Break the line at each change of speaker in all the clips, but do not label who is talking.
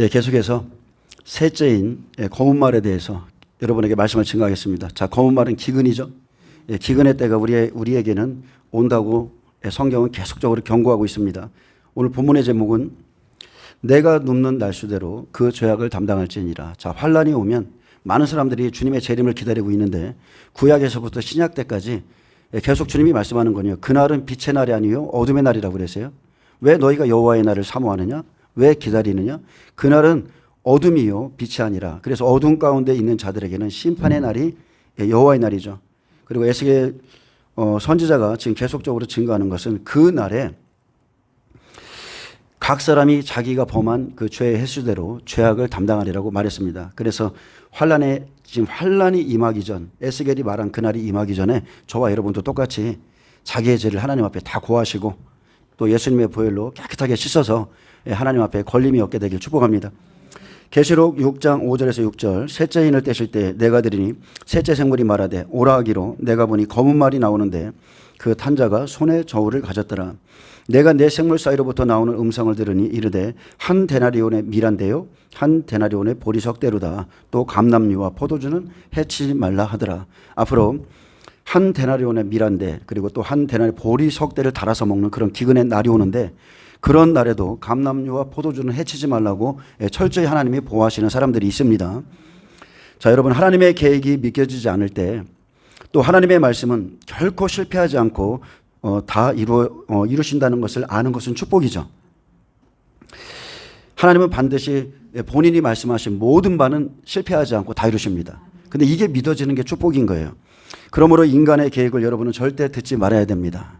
계속해서 셋째인 검은 말에 대해서 여러분에게 말씀을 증거하겠습니다. 자, 검은 말은 기근이죠. 기근의 때가 우리에게는 온다고 성경은 계속적으로 경고하고 있습니다. 오늘 본문의 제목은 내가 눕는 날수대로 그 죄악을 담당할지니라. 자, 환란이 오면 많은 사람들이 주님의 재림을 기다리고 있는데 구약에서부터 신약 때까지 계속 주님이 말씀하는 거요. 그날은 빛의 날이 아니요 어둠의 날이라고 그랬어요. 왜 너희가 여호와의 날을 사모하느냐? 왜 기다리느냐? 그날은 어둠이요 빛이 아니라. 그래서 어둠 가운데 있는 자들에게는 심판의 날이 여호와의 날이죠. 그리고 에스겔 선지자가 지금 계속적으로 증거하는 것은 그 날에 각 사람이 자기가 범한 그 죄의 횟수대로 죄악을 담당하리라고 말했습니다. 그래서 지금 환란이 임하기 전, 에스겔이 말한 그날이 임하기 전에 저와 여러분도 똑같이 자기의 죄를 하나님 앞에 다 고하시고 또 예수님의 보혈로 깨끗하게 씻어서 하나님 앞에 걸림이 없게 되길 축복합니다. 계시록 6장 5절에서 6절 셋째 인을 떼실 때 내가 들으니 셋째 생물이 말하되 오라 하기로 내가 보니 검은 말이 나오는데 그 탄자가 손에 저울을 가졌더라. 내가 내 생물 사이로부터 나오는 음성을 들으니 이르되 한 데나리온의 밀한데요 한 데나리온의 보리석대로다. 또 감람류와 포도주는 해치지 말라 하더라. 앞으로 한 데나리온의 밀한데 그리고 또 한 데나리 보리석대를 달아서 먹는 그런 기근의 날이 오는데 그런 날에도 감람류와 포도주는 해치지 말라고 철저히 하나님이 보호하시는 사람들이 있습니다. 자, 여러분, 하나님의 계획이 믿겨지지 않을 때 또 하나님의 말씀은 결코 실패하지 않고 다 이루신다는 것을 아는 것은 축복이죠. 하나님은 반드시 본인이 말씀하신 모든 바는 실패하지 않고 다 이루십니다. 근데 이게 믿어지는 게 축복인 거예요. 그러므로 인간의 계획을 여러분은 절대 듣지 말아야 됩니다.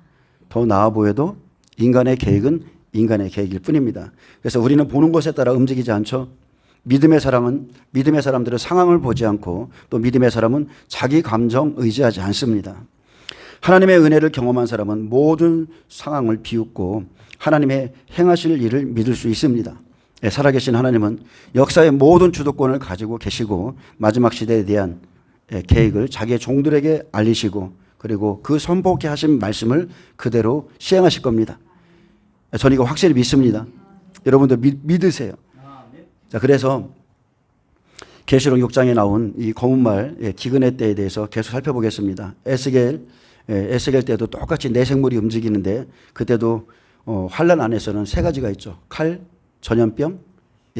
더 나아 보여도 인간의 계획은 인간의 계획일 뿐입니다. 그래서 우리는 보는 것에 따라 움직이지 않죠. 믿음의 사람들은 상황을 보지 않고 또 믿음의 사람은 자기 감정 의지하지 않습니다. 하나님의 은혜를 경험한 사람은 모든 상황을 비웃고 하나님의 행하실 일을 믿을 수 있습니다. 살아계신 하나님은 역사의 모든 주도권을 가지고 계시고 마지막 시대에 대한 계획을 자기의 종들에게 알리시고 그리고 그 선포케 하신 말씀을 그대로 시행하실 겁니다. 저는 이거 확실히 믿습니다. 여러분도 믿으세요. 자, 그래서 계시록 6장에 나온 이 검은 말 기근의 때에 대해서 계속 살펴보겠습니다. 에스겔 때도 똑같이 내 생물이 움직이는데 그때도 환란 안에서는 세 가지가 있죠. 칼, 전염병,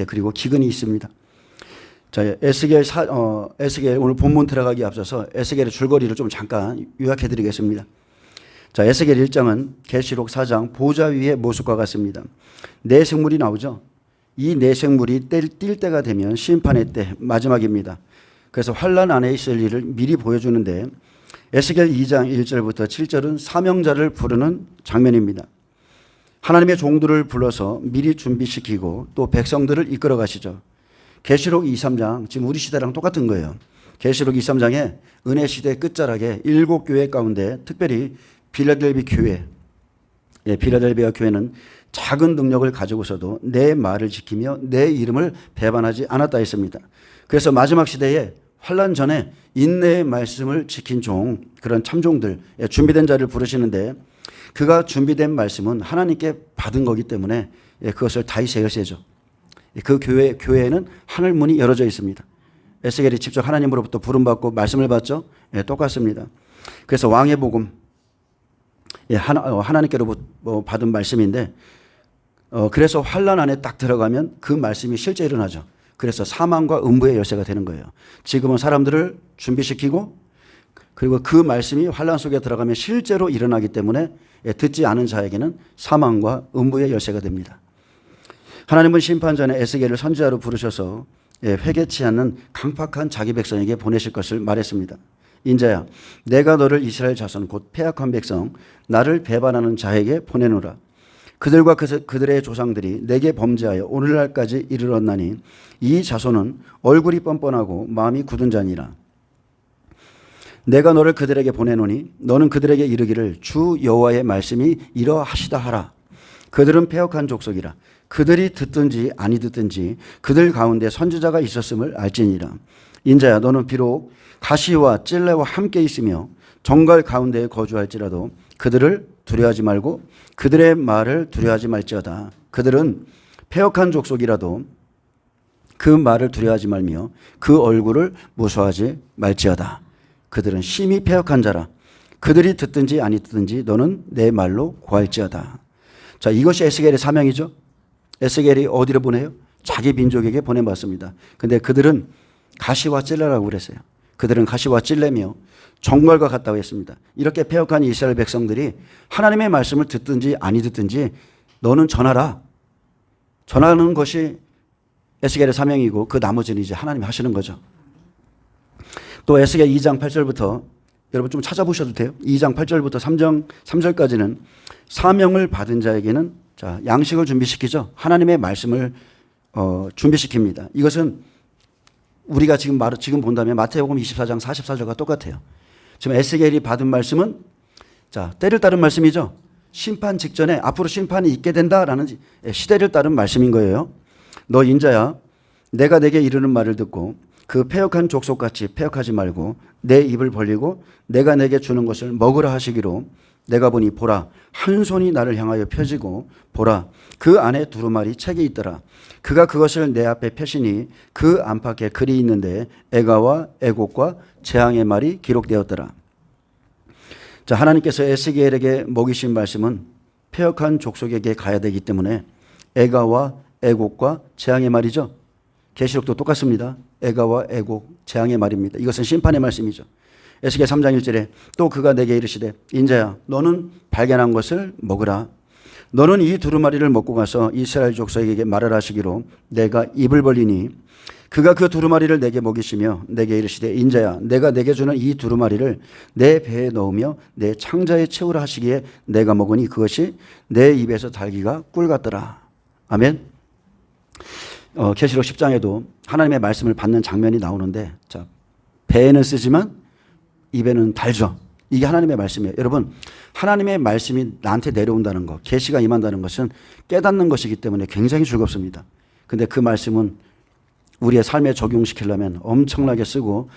그리고 기근이 있습니다. 자, 에스겔 오늘 본문 들어가기 앞서서 에스겔의 줄거리를 좀 잠깐 요약해 드리겠습니다. 자, 에스겔 1장은 계시록 4장 보좌 위의 모습과 같습니다. 네 생물이 나오죠. 이 네 생물이 뛸 때가 되면 심판의 때 마지막입니다. 그래서 환란 안에 있을 일을 미리 보여주는데 에스겔 2장 1절부터 7절은 사명자를 부르는 장면입니다. 하나님의 종들을 불러서 미리 준비시키고 또 백성들을 이끌어 가시죠. 계시록 2, 3장 지금 우리 시대랑 똑같은 거예요. 계시록 2, 3장에 은혜 시대 끝자락에 7교회 가운데 특별히 빌라델비 교회, 빌라델비아 교회는 작은 능력을 가지고서도 내 말을 지키며 내 이름을 배반하지 않았다 했습니다. 그래서 마지막 시대에 환란 전에 인내의 말씀을 지킨 종, 그런 참종들, 준비된 자를 부르시는데 그가 준비된 말씀은 하나님께 받은 거기 때문에 그것을 다윗의 열쇠죠. 그 교회에는 하늘 문이 열어져 있습니다. 에스겔이 직접 하나님으로부터 부름받고 말씀을 받죠. 똑같습니다. 그래서 왕의 복음, 하나님께로부터 받은 말씀인데 그래서 환란 안에 딱 들어가면 그 말씀이 실제 일어나죠. 그래서 사망과 음부의 열쇠가 되는 거예요. 지금은 사람들을 준비시키고 그리고 그 말씀이 환란 속에 들어가면 실제로 일어나기 때문에 듣지 않은 자에게는 사망과 음부의 열쇠가 됩니다. 하나님은 심판 전에 에스겔을 선지자로 부르셔서 회개치 않는 강팍한 자기 백성에게 보내실 것을 말했습니다. 인자야, 내가 너를 이스라엘 자손 곧 패악한 백성 나를 배반하는 자에게 보내노라. 그들과 그들의 조상들이 내게 범죄하여 오늘날까지 이르렀나니 이 자손은 얼굴이 뻔뻔하고 마음이 굳은 자니라. 내가 너를 그들에게 보내노니 너는 그들에게 이르기를 주 여호와의 말씀이 이러하시다 하라. 그들은 패역한 족속이라. 그들이 듣든지 아니 듣든지 그들 가운데 선지자가 있었음을 알지니라. 인자야, 너는 비록 가시와 찔레와 함께 있으며 정갈 가운데에 거주할지라도 그들을 두려워하지 말고 그들의 말을 두려워하지 말지어다. 그들은 패역한 족속이라도 그 말을 두려워하지 말며 그 얼굴을 무서워하지 말지어다. 그들은 심히 패역한 자라. 그들이 듣든지 아니 듣든지 너는 내 말로 고할지어다. 자, 이것이 에스겔의 사명이죠. 에스겔이 어디로 보내요? 자기 민족에게 보내봤습니다. 근데 그들은 가시와 찔레라고 그랬어요. 그들은 가시와 찔레며 정갈과 같다고 했습니다. 이렇게 패역한 이스라엘 백성들이 하나님의 말씀을 듣든지 아니 듣든지 너는 전하라. 전하는 것이 에스겔의 사명이고 그 나머지는 이제 하나님이 하시는 거죠. 또 에스겔 2장 8절부터 여러분 좀 찾아보셔도 돼요. 2장 8절부터 3절까지는 사명을 받은 자에게는 자, 양식을 준비시키죠. 하나님의 말씀을 준비시킵니다. 이것은 우리가 지금 본다면 마태복음 24장 44절과 똑같아요. 지금 에스겔이 받은 말씀은 자, 때를 따른 말씀이죠. 심판 직전에 앞으로 심판이 있게 된다라는 시대를 따른 말씀인 거예요. 너 인자야, 내가 내게 이르는 말을 듣고 그 패역한 족속같이 패역하지 말고 내 입을 벌리고 내가 내게 주는 것을 먹으라 하시기로 내가 보니 보라 한 손이 나를 향하여 펴지고 보라 그 안에 두루마리 책이 있더라. 그가 그것을 내 앞에 펴시니 그 안팎에 글이 있는데 애가와 애곡과 재앙의 말이 기록되었더라. 자, 하나님께서 에스겔에게 먹이신 말씀은 패역한 족속에게 가야 되기 때문에 애가와 애곡과 재앙의 말이죠. 계시록도 똑같습니다. 애가와 애곡, 재앙의 말입니다. 이것은 심판의 말씀이죠. 에스겔 3장 1절에 또 그가 내게 이르시되 인자야 너는 발견한 것을 먹으라. 너는 이 두루마리를 먹고 가서 이스라엘 족속에게 말을 하시기로 내가 입을 벌리니 그가 그 두루마리를 내게 먹이시며 내게 이르시되 인자야 내가 내게 주는 이 두루마리를 내 배에 넣으며 내 창자에 채우라 하시기에 내가 먹으니 그것이 내 입에서 달기가 꿀 같더라. 아멘. 계시록 10장에도 하나님의 말씀을 받는 장면이 나오는데 자, 배에는 쓰지만 입에는 달죠. 이게 하나님의 말씀이에요. 여러분, 하나님의 말씀이 나한테 내려온다는 것, 계시가 임한다는 것은 깨닫는 것이기 때문에 굉장히 즐겁습니다. 근데 그 말씀은 우리의 삶에 적용시키려면 엄청나게 쓰고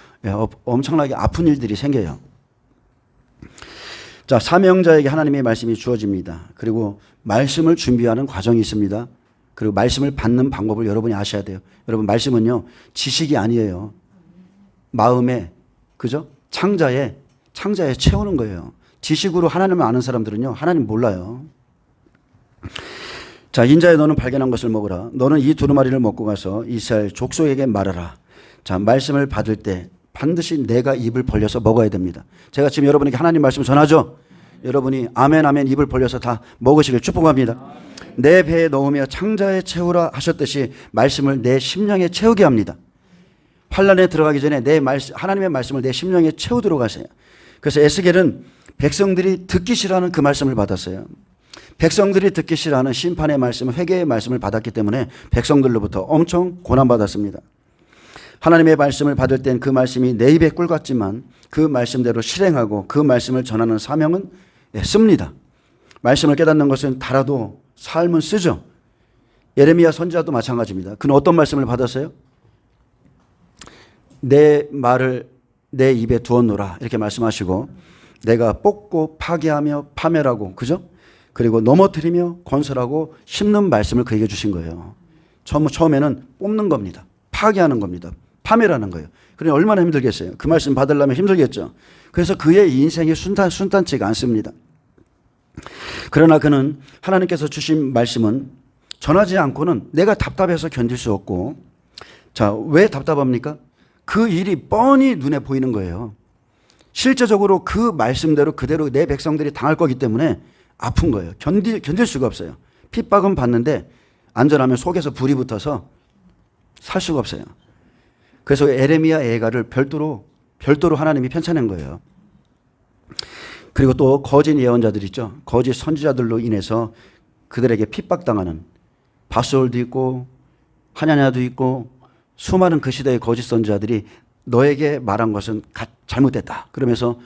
엄청나게 아픈 일들이 생겨요. 자, 사명자에게 하나님의 말씀이 주어집니다. 그리고 말씀을 준비하는 과정이 있습니다. 그리고 말씀을 받는 방법을 여러분이 아셔야 돼요. 여러분, 말씀은요, 지식이 아니에요. 마음에, 그죠? 창자에 채우는 거예요. 지식으로 하나님을 아는 사람들은요, 하나님 몰라요. 자, 인자야 너는 발견한 것을 먹으라. 너는 이 두루마리를 먹고 가서 이스라엘 족속에게 말하라. 자, 말씀을 받을 때 반드시 내가 입을 벌려서 먹어야 됩니다. 제가 지금 여러분에게 하나님 말씀 전하죠? 여러분이 아멘 아멘 입을 벌려서 다 먹으시길 축복합니다. 내 배에 넣으며 창자에 채우라 하셨듯이 말씀을 내 심령에 채우게 합니다. 환란에 들어가기 전에 하나님의 말씀을 내 심령에 채우도록 하세요. 그래서 에스겔은 백성들이 듣기 싫어하는 그 말씀을 받았어요. 백성들이 듣기 싫어하는 심판의 말씀, 회개의 말씀을 받았기 때문에 백성들로부터 엄청 고난받았습니다. 하나님의 말씀을 받을 땐 그 말씀이 내 입에 꿀 같지만 그 말씀대로 실행하고 그 말씀을 전하는 사명은 씁니다. 말씀을 깨닫는 것은 달아도 삶은 쓰죠. 예레미야 선지자도 마찬가지입니다. 그는 어떤 말씀을 받았어요? 내 말을 내 입에 두었노라 이렇게 말씀하시고 내가 뽑고 파괴하며 파멸하고 그죠? 그리고 넘어뜨리며 건설하고 심는 말씀을 그에게 주신 거예요. 처음에는 뽑는 겁니다. 파괴하는 겁니다. 파멸하는 거예요. 그러니 얼마나 힘들겠어요. 그 말씀 받으려면 힘들겠죠. 그래서 그의 인생이 순탄치가 않습니다. 그러나 그는 하나님께서 주신 말씀은 전하지 않고는 내가 답답해서 견딜 수 없고 자, 왜 답답합니까? 그 일이 뻔히 눈에 보이는 거예요. 실제적으로 그 말씀대로 그대로 내 백성들이 당할 거기 때문에 아픈 거예요. 견딜 수가 없어요. 핍박은 받는데 안전하면 속에서 불이 붙어서 살 수가 없어요. 그래서 에레미야 애가를 별도로 하나님이 편찬한 거예요. 그리고 또 거짓 예언자들 있죠. 거짓 선지자들로 인해서 그들에게 핍박당하는 바솔도 있고 하냐냐도 있고 수많은 그 시대의 거짓 선지자들이 너에게 말한 것은 잘못됐다. 그러면서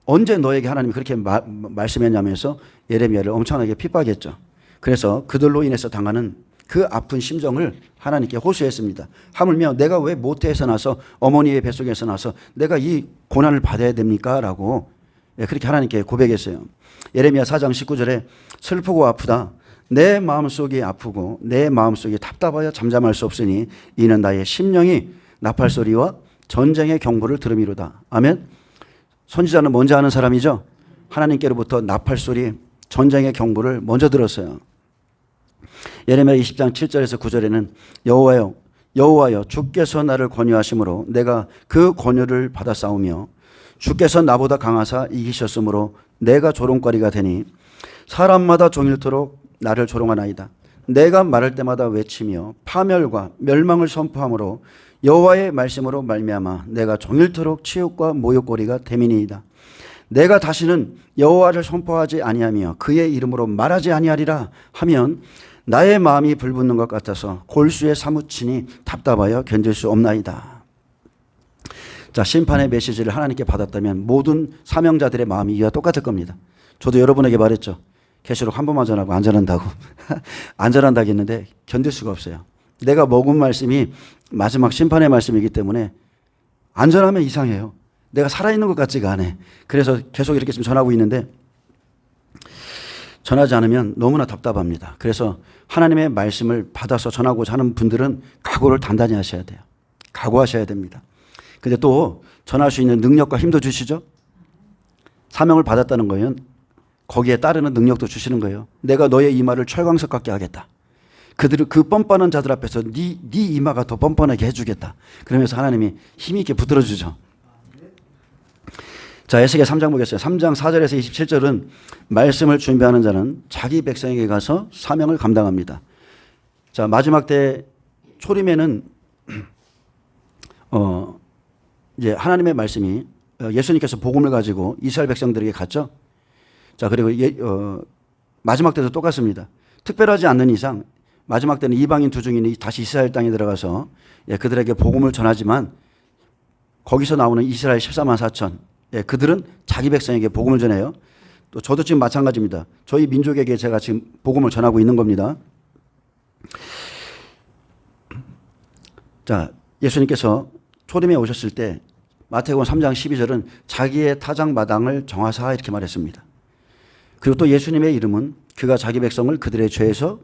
언제 너에게 하나님이 그렇게 말씀했냐면서 예레미야를 엄청나게 핍박했죠. 그래서 그들로 인해서 당하는 그 아픈 심정을 하나님께 호소했습니다. 하물며 내가 왜 모태에서 나서 어머니의 뱃속에서 나서 내가 이 고난을 받아야 됩니까? 라고 그렇게 하나님께 고백했어요. 예레미야 4장 19절에 슬프고 아프다. 내 마음속이 아프고 내 마음속이 답답하여 잠잠할 수 없으니 이는 나의 심령이 나팔소리와 전쟁의 경보를 들음이로다. 아멘. 선지자는 먼저 하는 사람이죠. 하나님께로부터 나팔소리, 전쟁의 경보를 먼저 들었어요. 예레미야 20장 7절에서 9절에는 여호와여 주께서 나를 권유하심으로 내가 그 권유를 받아 싸우며 주께서 나보다 강하사 이기셨으므로 내가 조롱거리가 되니 사람마다 종일토록 나를 조롱하나이다. 내가 말할 때마다 외치며 파멸과 멸망을 선포함으로 여호와의 말씀으로 말미암아 내가 종일토록 치욕과 모욕거리가 됨이니이다. 내가 다시는 여호와를 선포하지 아니하며 그의 이름으로 말하지 아니하리라 하면 나의 마음이 불붙는 것 같아서 골수에 사무치니 답답하여 견딜 수 없나이다. 자, 심판의 메시지를 하나님께 받았다면 모든 사명자들의 마음이 이와 똑같을 겁니다. 저도 여러분에게 말했죠. 계시록 한 번만 전하고 안 전한다고. 안 전한다고 했는데 견딜 수가 없어요. 내가 먹은 말씀이 마지막 심판의 말씀이기 때문에 안 전하면 이상해요. 내가 살아있는 것 같지가 않아. 그래서 계속 이렇게 지금 전하고 있는데 전하지 않으면 너무나 답답합니다. 그래서 하나님의 말씀을 받아서 전하고자 하는 분들은 각오를 단단히 하셔야 돼요. 각오하셔야 됩니다. 근데 또 전할 수 있는 능력과 힘도 주시죠. 사명을 받았다는 거는 거기에 따르는 능력도 주시는 거예요. 내가 너의 이마를 철광석 같게 하겠다. 그들을 그 뻔뻔한 자들 앞에서 네 이마가 더 뻔뻔하게 해주겠다. 그러면서 하나님이 힘 있게 붙들어 주죠. 자, 에스겔 3장 보겠어요. 3장 4절에서 27절은 말씀을 준비하는 자는 자기 백성에게 가서 사명을 감당합니다. 자, 마지막 때 초림에는 이제 하나님의 말씀이 예수님께서 복음을 가지고 이스라엘 백성들에게 갔죠. 자, 그리고 마지막 때도 똑같습니다. 특별하지 않는 이상 마지막 때는 이방인 두 증인이 다시 이스라엘 땅에 들어가서 그들에게 복음을 전하지만 거기서 나오는 이스라엘 14만 4천 그들은 자기 백성에게 복음을 전해요. 또 저도 지금 마찬가지입니다. 저희 민족에게 제가 지금 복음을 전하고 있는 겁니다. 자, 예수님께서 초림에 오셨을 때 마태복음 3장 12절은 자기의 타작마당을 정하사 이렇게 말했습니다. 그리고 또 예수님의 이름은 그가 자기 백성을 그들의 죄에서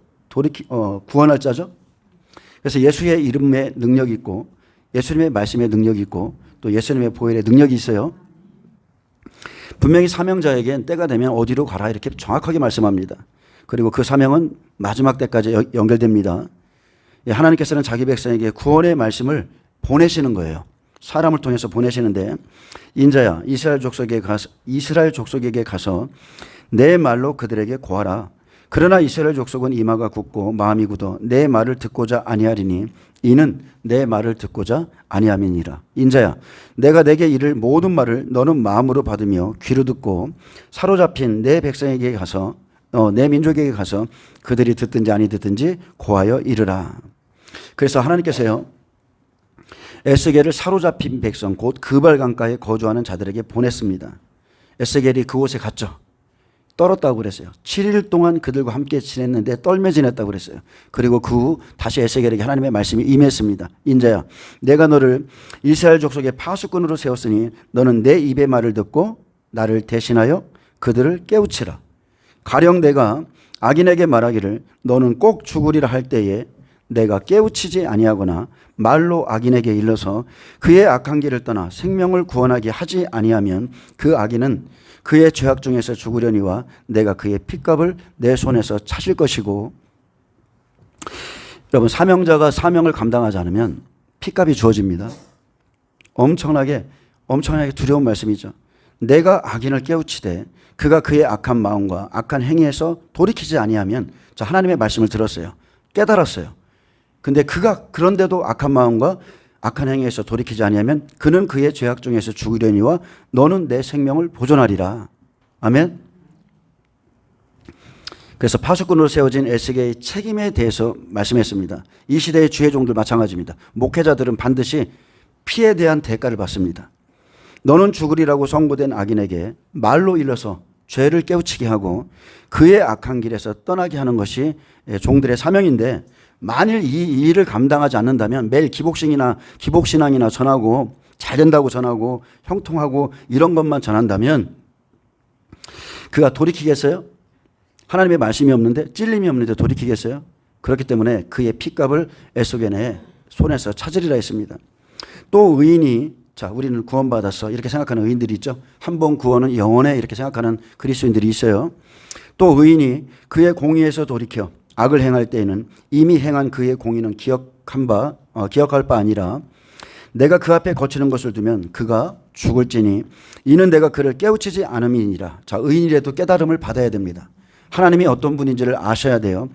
구원할 자죠. 그래서 예수의 이름에 능력이 있고 예수님의 말씀에 능력이 있고 또 예수님의 보혈에 능력이 있어요. 분명히 사명자에겐 때가 되면 어디로 가라 이렇게 정확하게 말씀합니다. 그리고 그 사명은 마지막 때까지 연결됩니다. 하나님께서는 자기 백성에게 구원의 말씀을 보내시는 거예요. 사람을 통해서 보내시는데 인자야 이스라엘 족속에게 가서 내 말로 그들에게 고하라. 그러나 이스라엘 족속은 이마가 굳고 마음이 굳어 내 말을 듣고자 아니하리니 이는 내 말을 듣고자 아니함이니라. 인자야 내가 내게 이를 모든 말을 너는 마음으로 받으며 귀로 듣고 사로잡힌 내 백성에게 가서 내 민족에게 가서 그들이 듣든지 아니 듣든지 고하여 이르라. 그래서 하나님께서요 에스겔을 사로잡힌 백성 곧 그발 강가에 거주하는 자들에게 보냈습니다. 에스겔이 그곳에 갔죠. 떨었다고 그랬어요. 7일 동안 그들과 함께 지냈는데 떨며 지냈다고 그랬어요. 그리고 그 후 다시 에스겔에게 하나님의 말씀이 임했습니다. 인자야 내가 너를 이스라엘 족속의 파수꾼으로 세웠으니 너는 내 입의 말을 듣고 나를 대신하여 그들을 깨우치라. 가령 내가 악인에게 말하기를 너는 꼭 죽으리라 할 때에 내가 깨우치지 아니하거나 말로 악인에게 일러서 그의 악한 길을 떠나 생명을 구원하게 하지 아니하면 그 악인은 그의 죄악 중에서 죽으려니와 내가 그의 핏값을 내 손에서 찾을 것이고. 여러분 사명자가 사명을 감당하지 않으면 핏값이 주어집니다. 엄청나게 두려운 말씀이죠. 내가 악인을 깨우치되 그가 그의 악한 마음과 악한 행위에서 돌이키지 아니하면 자 하나님의 말씀을 들었어요. 깨달았어요. 근데 그가 그런데도 악한 마음과 악한 행위에서 돌이키지 아니하면 그는 그의 죄악 중에서 죽으려니와 너는 내 생명을 보존하리라. 아멘. 그래서 파수꾼으로 세워진 에스겔의 책임에 대해서 말씀했습니다. 이 시대의 주의 종들 마찬가지입니다. 목회자들은 반드시 피에 대한 대가를 받습니다. 너는 죽으리라고 선고된 악인에게 말로 일러서 죄를 깨우치게 하고 그의 악한 길에서 떠나게 하는 것이 종들의 사명인데 만일 이 일을 감당하지 않는다면 매일 기복신앙이나 전하고 잘 된다고 전하고 형통하고 이런 것만 전한다면 그가 돌이키겠어요? 하나님의 말씀이 없는데 찔림이 없는데 돌이키겠어요? 그렇기 때문에 그의 핏값을 에스겔의 손에서 찾으리라 했습니다. 또 의인이 자 우리는 구원받았어 이렇게 생각하는 의인들이 있죠. 한 번 구원은 영원해 이렇게 생각하는 그리스도인들이 있어요. 또 의인이 그의 공의에서 돌이켜 악을 행할 때에는 이미 행한 그의 공의는 기억할 바 아니라 내가 그 앞에 거치는 것을 두면 그가 죽을지니 이는 내가 그를 깨우치지 않음이니라. 자, 의인이라도 깨달음을 받아야 됩니다. 하나님이 어떤 분인지를 아셔야 돼요.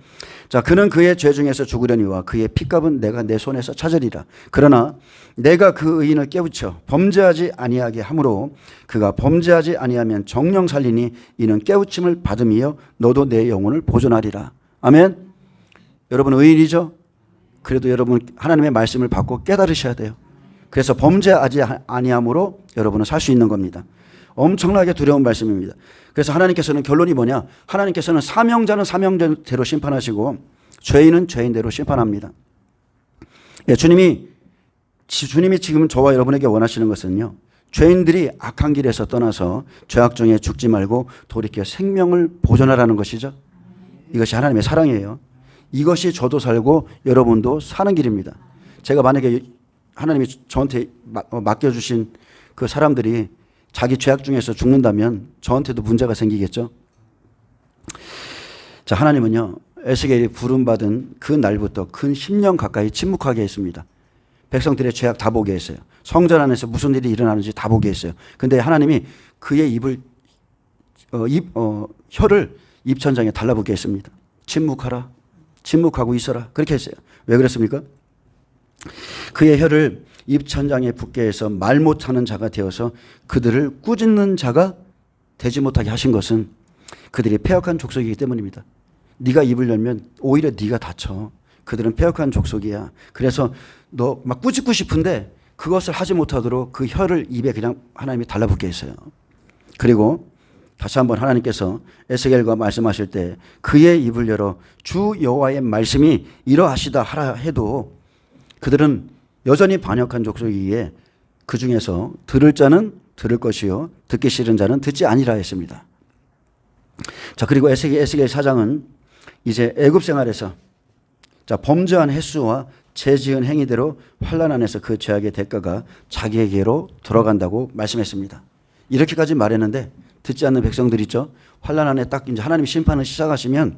자, 그는 그의 죄 중에서 죽으려니와 그의 핏값은 내가 내 손에서 찾으리라. 그러나 내가 그 의인을 깨우쳐 범죄하지 아니하게 함으로 그가 범죄하지 아니하면 정령 살리니 이는 깨우침을 받음이여 너도 내 영혼을 보존하리라. 아멘. 여러분 의인이죠? 그래도 여러분 하나님의 말씀을 받고 깨달으셔야 돼요. 그래서 범죄하지 아니함으로 여러분은 살 수 있는 겁니다. 엄청나게 두려운 말씀입니다. 그래서 하나님께서는 결론이 뭐냐? 하나님께서는 사명자는 사명대로 심판하시고 죄인은 죄인대로 심판합니다. 예, 주님이 지금 저와 여러분에게 원하시는 것은요. 죄인들이 악한 길에서 떠나서 죄악 중에 죽지 말고 돌이켜 생명을 보존하라는 것이죠. 이것이 하나님의 사랑이에요. 이것이 저도 살고 여러분도 사는 길입니다. 제가 만약에 하나님이 저한테 맡겨주신 그 사람들이 자기 죄악 중에서 죽는다면 저한테도 문제가 생기겠죠. 자, 하나님은요, 에스겔이 부름받은 그 날부터 근 10년 가까이 침묵하게 했습니다. 백성들의 죄악 다 보게 했어요. 성전 안에서 무슨 일이 일어나는지 다 보게 했어요. 근데 하나님이 그의 혀를 입천장에 달라붙게 했습니다. 침묵하라. 침묵하고 있어라. 그렇게 했어요. 왜 그랬습니까? 그의 혀를 입천장에 붙게 해서 말 못하는 자가 되어서 그들을 꾸짖는 자가 되지 못하게 하신 것은 그들이 패역한 족속이기 때문입니다. 네가 입을 열면 오히려 네가 다쳐. 그들은 패역한 족속이야. 그래서 너 막 꾸짖고 싶은데 그것을 하지 못하도록 그 혀를 입에 그냥 하나님이 달라붙게 했어요. 그리고 다시 한번 하나님께서 에스겔과 말씀하실 때 그의 입을 열어 주 여호와의 말씀이 이러하시다 하라 해도 그들은 여전히 반역한 족속이기에 그 중에서 들을 자는 들을 것이요 듣기 싫은 자는 듣지 아니라 했습니다. 자, 그리고 에스겔 사장은 이제 애굽 생활에서 자, 범죄한 횟수와 죄지은 행위대로 환난 안에서 그 죄악의 대가가 자기에게로 돌아간다고 말씀했습니다. 이렇게까지 말했는데 듣지 않는 백성들 있죠. 환난 안에 딱 이제 하나님 심판을 시작하시면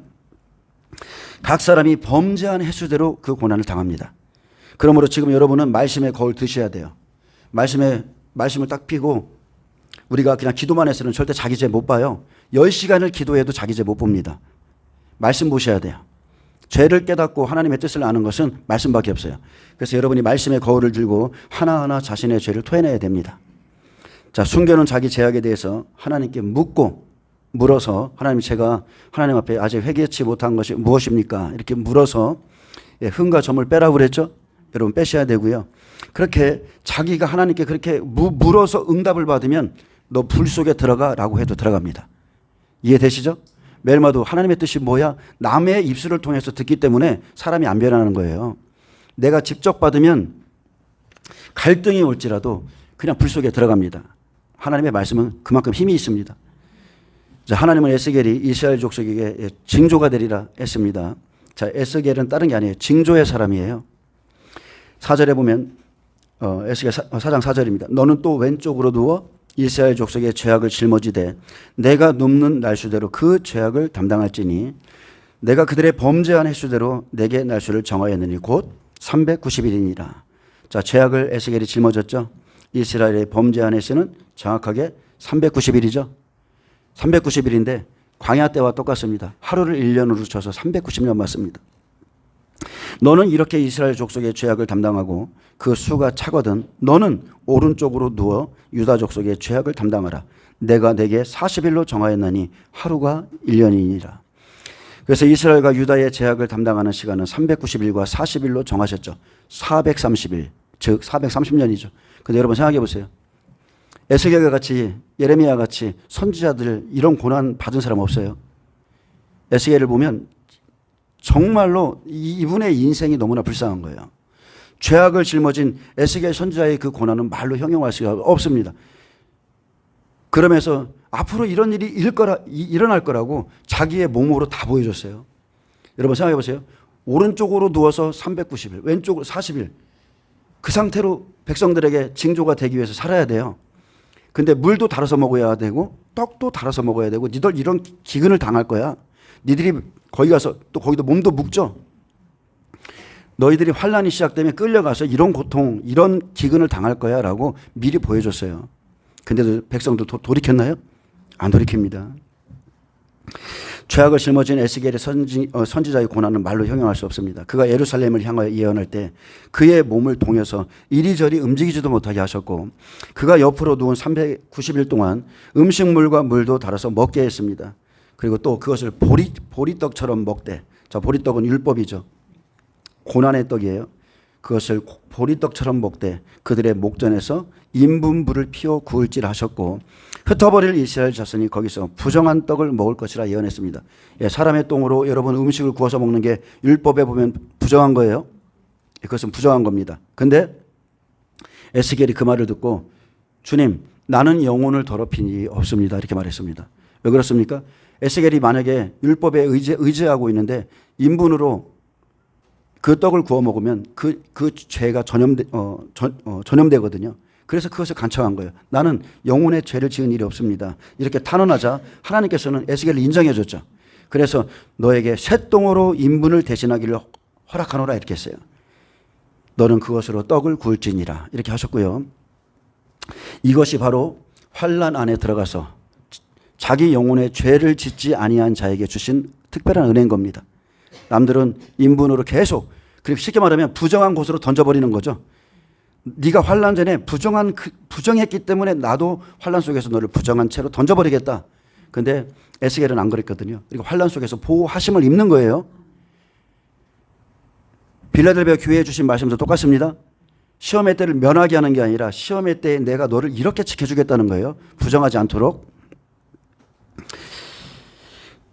각 사람이 범죄한 횟수대로 그 고난을 당합니다. 그러므로 지금 여러분은 말씀의 거울 드셔야 돼요. 말씀을 딱 피고 우리가 그냥 기도만 해서는 절대 자기 죄 못 봐요. 10시간을 기도해도 자기 죄 못 봅니다. 말씀 보셔야 돼요. 죄를 깨닫고 하나님의 뜻을 아는 것은 말씀밖에 없어요. 그래서 여러분이 말씀의 거울을 들고 하나하나 자신의 죄를 토해내야 됩니다. 자, 순교는 자기 죄악에 대해서 하나님께 물어서 하나님 제가 하나님 앞에 아직 회개치 못한 것이 무엇입니까? 이렇게 물어서 흠과 점을 빼라고 그랬죠? 여러분 빼셔야 되고요. 그렇게 자기가 하나님께 그렇게 물어서 응답을 받으면 너 불 속에 들어가라고 해도 들어갑니다. 이해되시죠? 멜마도 하나님의 뜻이 뭐야? 남의 입술을 통해서 듣기 때문에 사람이 안 변하는 거예요. 내가 직접 받으면 갈등이 올지라도 그냥 불 속에 들어갑니다. 하나님의 말씀은 그만큼 힘이 있습니다. 자, 하나님은 에스겔이 이스라엘 족속에게 징조가 되리라 했습니다. 자, 에스겔은 다른 게 아니에요. 징조의 사람이에요. 4절에 보면 에스겔 4장 4절입니다. 너는 또 왼쪽으로 누워 이스라엘 족속의 죄악을 짊어지되 내가 눕는 날수대로 그 죄악을 담당할지니 내가 그들의 범죄한 횟수대로 내게 날수를 정하였느니 곧 390일이니라. 자, 죄악을 에스겔이 짊어졌죠. 이스라엘의 범죄한 횟수는 정확하게 390일이죠. 390일인데 광야 때와 똑같습니다. 하루를 1년으로 쳐서 390년 맞습니다. 너는 이렇게 이스라엘 족속의 죄악을 담당하고 그 수가 차거든 너는 오른쪽으로 누워 유다 족속의 죄악을 담당하라. 내가 내게 40일로 정하였나니 하루가 1년이니라. 그래서 이스라엘과 유다의 죄악을 담당하는 시간은 390일과 40일로 정하셨죠. 430일, 즉 430년이죠. 근데 여러분 생각해 보세요. 에스겔과 같이 예레미야 같이 선지자들 이런 고난 받은 사람 없어요. 에스겔을 보면 정말로 이분의 인생이 너무나 불쌍한 거예요. 죄악을 짊어진 에스겔 선지자의 그 고난은 말로 형용할 수가 없습니다. 그러면서 앞으로 이런 일이 일어날 거라고 자기의 몸으로 다 보여줬어요. 여러분 생각해 보세요. 오른쪽으로 누워서 390일, 왼쪽으로 40일. 그 상태로 백성들에게 징조가 되기 위해서 살아야 돼요. 근데 물도 달아서 먹어야 되고 떡도 달아서 먹어야 되고 니들 이런 기근을 당할 거야. 니들이 거기 가서 또 거기도 몸도 묵죠. 너희들이 환란이 시작되면 끌려가서 이런 고통, 이런 기근을 당할 거야 라고 미리 보여줬어요. 근데도 백성들 돌이켰나요? 안 돌이킵니다. 죄악을 짊어진 에스겔의 선지자의 고난은 말로 형용할 수 없습니다. 그가 예루살렘을 향하여 예언할 때 그의 몸을 동여서 이리저리 움직이지도 못하게 하셨고 그가 옆으로 누운 390일 동안 음식물과 물도 달아서 먹게 했습니다. 그리고 또 그것을 보리떡처럼 먹되, 자, 보리떡은 율법이죠. 고난의 떡이에요. 그것을 보리떡처럼 먹되 그들의 목전에서 인분불을 피워 구울질 하셨고 흩어버릴 이스라엘 자손이 거기서 부정한 떡을 먹을 것이라 예언했습니다. 예, 사람의 똥으로 여러분 음식을 구워서 먹는 게 율법에 보면 부정한 거예요. 그것은 부정한 겁니다. 근데 에스겔이 그 말을 듣고 주님, 나는 영혼을 더럽힌 일이 없습니다. 이렇게 말했습니다. 왜 그렇습니까? 에스겔이 만약에 율법에 의지하고 있는데 인분으로 그 떡을 구워 먹으면 그 죄가 전염되거든요. 그래서 그것을 간청한 거예요. 나는 영혼의 죄를 지은 일이 없습니다. 이렇게 탄원하자 하나님께서는 에스겔을 인정해 줬죠. 그래서 너에게 쇠똥으로 인분을 대신하기를 허락하노라 이렇게 했어요. 너는 그것으로 떡을 구울지니라 이렇게 하셨고요. 이것이 바로 환난 안에 들어가서 자기 영혼의 죄를 짓지 아니한 자에게 주신 특별한 은혜인 겁니다. 남들은 인분으로 계속, 그리고 쉽게 말하면 부정한 곳으로 던져버리는 거죠. 네가 환난 전에 부정했기 때문에 나도 환난 속에서 너를 부정한 채로 던져버리겠다. 근데 에스겔은 안 그랬거든요. 그리고 환난 속에서 보호하심을 입는 거예요. 빌라델비아 교회에 주신 말씀도 똑같습니다. 시험의 때를 면하게 하는 게 아니라 시험의 때에 내가 너를 이렇게 지켜주겠다는 거예요. 부정하지 않도록.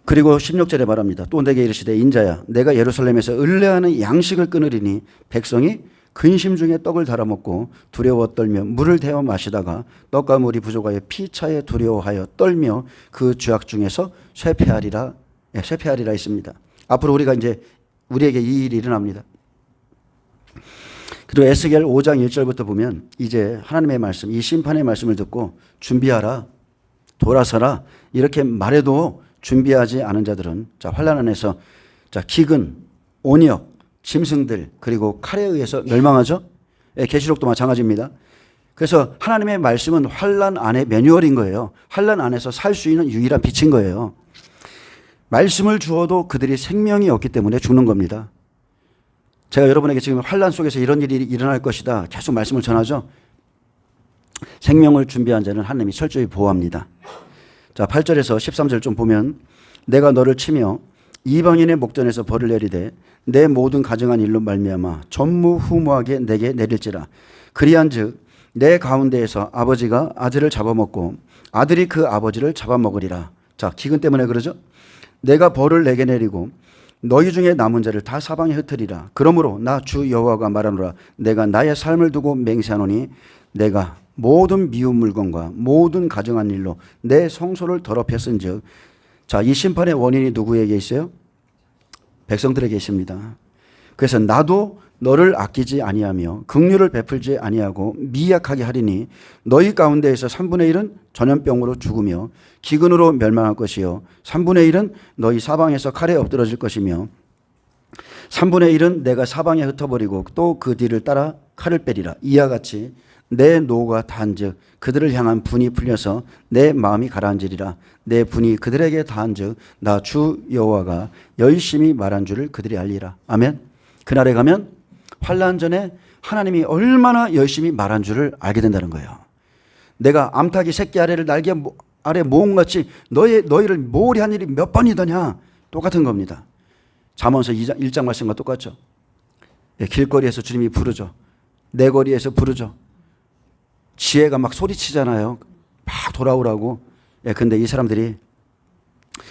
그리고 16절에 말합니다. 또 내게 이르시되 인자야 내가 예루살렘에서 을레하는 양식을 끊으리니 백성이 근심 중에 떡을 달아 먹고 두려워 떨며 물을 데워 마시다가 떡과 물이 부족하여 피차에 두려워하여 떨며 그 죄악 중에서 쇠폐하리라 있습니다. 앞으로 우리에게 이 일이 일어납니다. 그리고 에스겔 5장 1절부터 보면 이제 하나님의 말씀, 이 심판의 말씀을 듣고 준비하라, 돌아서라 이렇게 말해도 준비하지 않은 자들은 환난 안에서 기근, 온역, 짐승들 그리고 칼에 의해서 멸망하죠. 계시록도 마찬가지입니다. 그래서 하나님의 말씀은 환난 안의 매뉴얼인 거예요. 환난 안에서 살 수 있는 유일한 빛인 거예요. 말씀을 주어도 그들이 생명이 없기 때문에 죽는 겁니다. 제가 여러분에게 지금 환난 속에서 이런 일이 일어날 것이다 계속 말씀을 전하죠. 생명을 준비한 자는 하나님이 철저히 보호합니다. 자, 8절에서 13절 좀 보면 내가 너를 치며 이방인의 목전에서 벌을 내리되 내 모든 가증한 일로 말미암아 전무후무하게 내게 내릴지라. 그리한즉 내 가운데에서 아버지가 아들을 잡아먹고 아들이 그 아버지를 잡아먹으리라. 자, 기근 때문에 그러죠. 내가 벌을 내게 내리고 너희 중에 남은 자를 다 사방에 흩으리라. 그러므로 나 주 여호와가 말하노라. 내가 나의 삶을 두고 맹세하노니 내가 모든 미운 물건과 모든 가증한 일로 내 성소를 더럽혔은즉. 자, 이 심판의 원인이 누구에게 있어요? 백성들에게 있습니다. 그래서 나도 너를 아끼지 아니하며 긍휼을 베풀지 아니하고 미약하게 하리니 너희 가운데에서 3분의 1은 전염병으로 죽으며 기근으로 멸망할 것이요 3분의 1은 너희 사방에서 칼에 엎드러질 것이며 3분의 1은 내가 사방에 흩어버리고 또 그 뒤를 따라 칼을 빼리라. 이와 같이 내 노가 다한즉 그들을 향한 분이 풀려서 내 마음이 가라앉으리라. 내 분이 그들에게 다한즉 나 주 여호와가 열심히 말한 줄을 그들이 알리라. 아멘. 그날에 가면 환난 전에 하나님이 얼마나 열심히 말한 줄을 알게 된다는 거예요. 내가 암탉이 새끼 아래를 날개 아래 모음같이 너희를 모으리 한 일이 몇 번이더냐. 똑같은 겁니다. 잠언서 1장 말씀과 똑같죠. 길거리에서 주님이 부르죠. 내 거리에서 부르죠. 지혜가 막 소리치잖아요. 막 돌아오라고. 근데 이 사람들이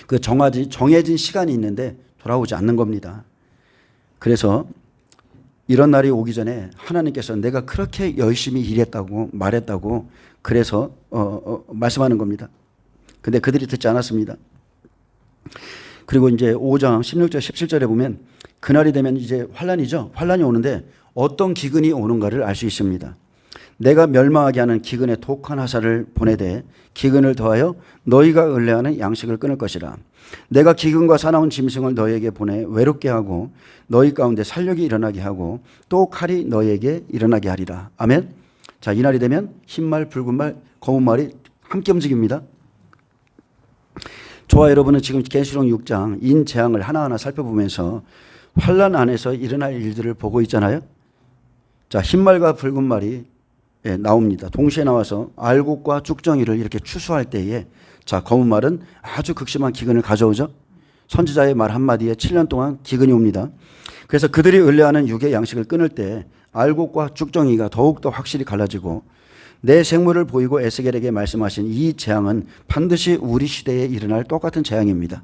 그 정해진 시간이 있는데 돌아오지 않는 겁니다. 그래서 이런 날이 오기 전에 하나님께서 내가 그렇게 열심히 일했다고 말했다고 그래서 말씀하는 겁니다. 근데 그들이 듣지 않았습니다. 그리고 이제 5장 16절 17절에 보면 그날이 되면 이제 환란이죠. 환란이 오는데 어떤 기근이 오는가를 알 수 있습니다. 내가 멸망하게 하는 기근의 독한 화살을 보내되 기근을 더하여 너희가 을레하는 양식을 끊을 것이라. 내가 기근과 사나운 짐승을 너희에게 보내 외롭게 하고 너희 가운데 살력이 일어나게 하고 또 칼이 너희에게 일어나게 하리라. 아멘. 자, 이날이 되면 흰 말, 붉은 말, 검은 말이 함께 움직입니다. 저와 여러분은 지금 계시록 6장 인재앙을 하나하나 살펴보면서 환란 안에서 일어날 일들을 보고 있잖아요. 자, 흰 말과 붉은 말이 나옵니다. 동시에 나와서 알곡과 쭉정이를 이렇게 추수할 때에 자, 검은 말은 아주 극심한 기근을 가져오죠. 선지자의 말 한마디에 7년 동안 기근이 옵니다. 그래서 그들이 을레하는 육의 양식을 끊을 때 알곡과 쭉정이가 더욱더 확실히 갈라지고 내 생물을 보이고 에스겔에게 말씀하신 이 재앙은 반드시 우리 시대에 일어날 똑같은 재앙입니다.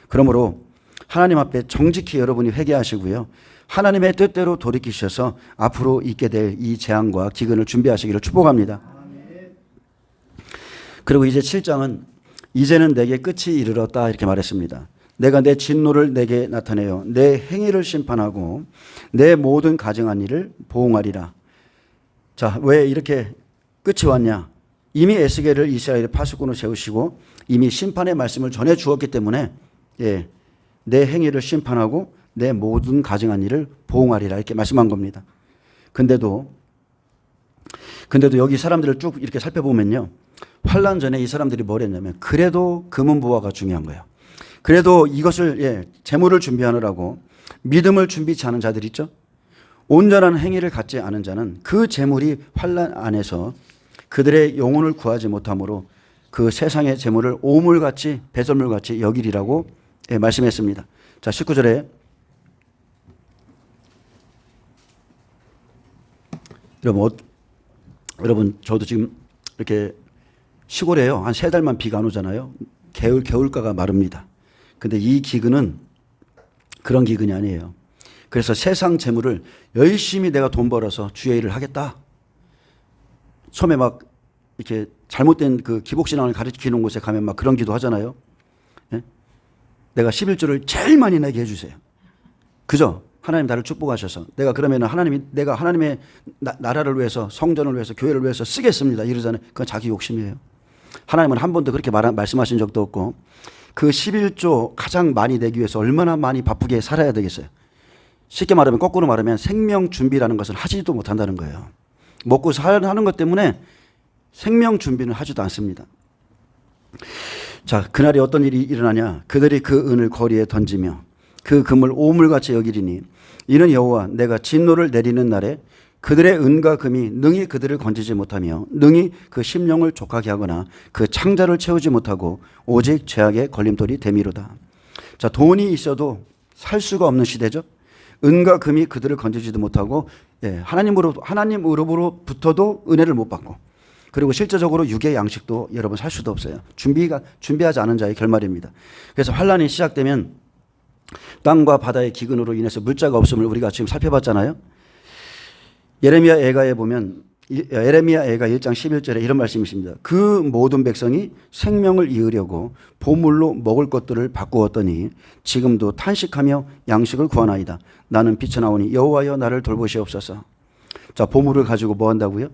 그러므로 하나님 앞에 정직히 여러분이 회개하시고요. 하나님의 뜻대로 돌이키셔서 앞으로 있게 될 이 재앙과 기근을 준비하시기를 축복합니다. 그리고 이제 7장은 이제는 내게 끝이 이르렀다 이렇게 말했습니다. 내가 내 진노를 내게 나타내어 내 행위를 심판하고 내 모든 가증한 일을 보응하리라. 자, 왜 이렇게 끝이 왔냐? 이미 에스겔을 이스라엘의 파수꾼으로 세우시고 이미 심판의 말씀을 전해 주었기 때문에 내 행위를 심판하고 내 모든 가증한 일을 보응하리라 이렇게 말씀한 겁니다. 근데도 여기 사람들을 쭉 이렇게 살펴보면요. 환란 전에 이 사람들이 뭘 했냐면 그래도 금은보화가 중요한 거예요. 그래도 이것을 재물을 준비하느라고 믿음을 준비치 않은 자들 있죠. 온전한 행위를 갖지 않은 자는 그 재물이 환란 안에서 그들의 영혼을 구하지 못함으로 그 세상의 재물을 오물같이 배설물같이 여기리라고 말씀했습니다. 자, 19절에 여러분 저도 지금 이렇게 시골에요. 한 3달만 비가 안 오잖아요. 겨울가가 마릅니다. 근데 이 기근은 그런 기근이 아니에요. 그래서 세상 재물을 열심히 내가 돈 벌어서 주의 일을 하겠다. 처음에 막 이렇게 잘못된 그 기복신앙을 가르치는 곳에 가면 막 그런 기도 하잖아요. 내가 11조를 제일 많이 내게 해주세요. 그죠? 하나님 나를 축복하셔서 내가 그러면 내가 하나님의 나라를 위해서 성전을 위해서 교회를 위해서 쓰겠습니다. 이러잖아요. 그건 자기 욕심이에요. 하나님은 한 번도 그렇게 말씀하신 적도 없고 그 11조 가장 많이 내기 위해서 얼마나 많이 바쁘게 살아야 되겠어요. 쉽게 말하면 거꾸로 말하면 생명 준비라는 것을 하지도 못한다는 거예요. 먹고 사는 것 때문에 생명 준비는 하지도 않습니다. 자, 그날이 어떤 일이 일어나냐? 그들이 그 은을 거리에 던지며 그 금을 오물같이 여기리니 이는 여호와 내가 진노를 내리는 날에 그들의 은과 금이 능히 그들을 건지지 못하며 능히 그 심령을 족하게 하거나 그 창자를 채우지 못하고 오직 죄악의 걸림돌이 되미로다. 자, 돈이 있어도 살 수가 없는 시대죠. 은과 금이 그들을 건지지도 못하고 하나님으로부터도 은혜를 못 받고 그리고 실제적으로 육의 양식도 여러분 살 수도 없어요. 준비하지 않은 자의 결말입니다. 그래서 환란이 시작되면 땅과 바다의 기근으로 인해서 물자가 없음을 우리가 지금 살펴봤잖아요. 예레미야 애가에 보면 예레미야 애가 1장 11절에 이런 말씀이 있습니다. 그 모든 백성이 생명을 이으려고 보물로 먹을 것들을 바꾸었더니 지금도 탄식하며 양식을 구하나이다. 나는 비쳐나오니 여호와여 나를 돌보시옵소서. 자, 보물을 가지고 뭐 한다고요?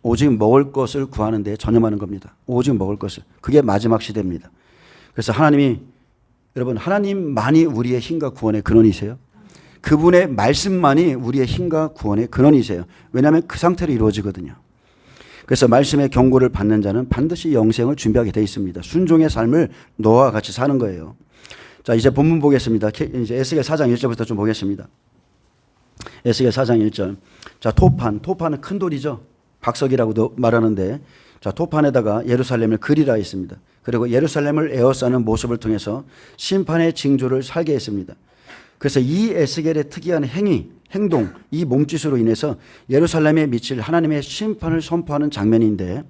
오직 먹을 것을 구하는 데 전념하는 겁니다. 오직 먹을 것을. 그게 마지막 시대입니다. 그래서 여러분 하나님만이 우리의 힘과 구원의 근원이세요. 그분의 말씀만이 우리의 힘과 구원의 근원이세요. 왜냐하면 그 상태로 이루어지거든요. 그래서 말씀의 경고를 받는 자는 반드시 영생을 준비하게 되어 있습니다. 순종의 삶을 너와 같이 사는 거예요. 자, 이제 본문 보겠습니다. 이제 에스겔 4장 1절부터 좀 보겠습니다. 에스겔 4장 1절. 자, 토판은 큰 돌이죠. 박석이라고도 말하는데, 자, 토판에다가 예루살렘을 그리라 했습니다. 그리고 예루살렘을 에워싸는 모습을 통해서 심판의 징조를 살게 했습니다. 그래서 이 에스겔의 특이한 행동, 이 몸짓으로 인해서 예루살렘에 미칠 하나님의 심판을 선포하는 장면인데,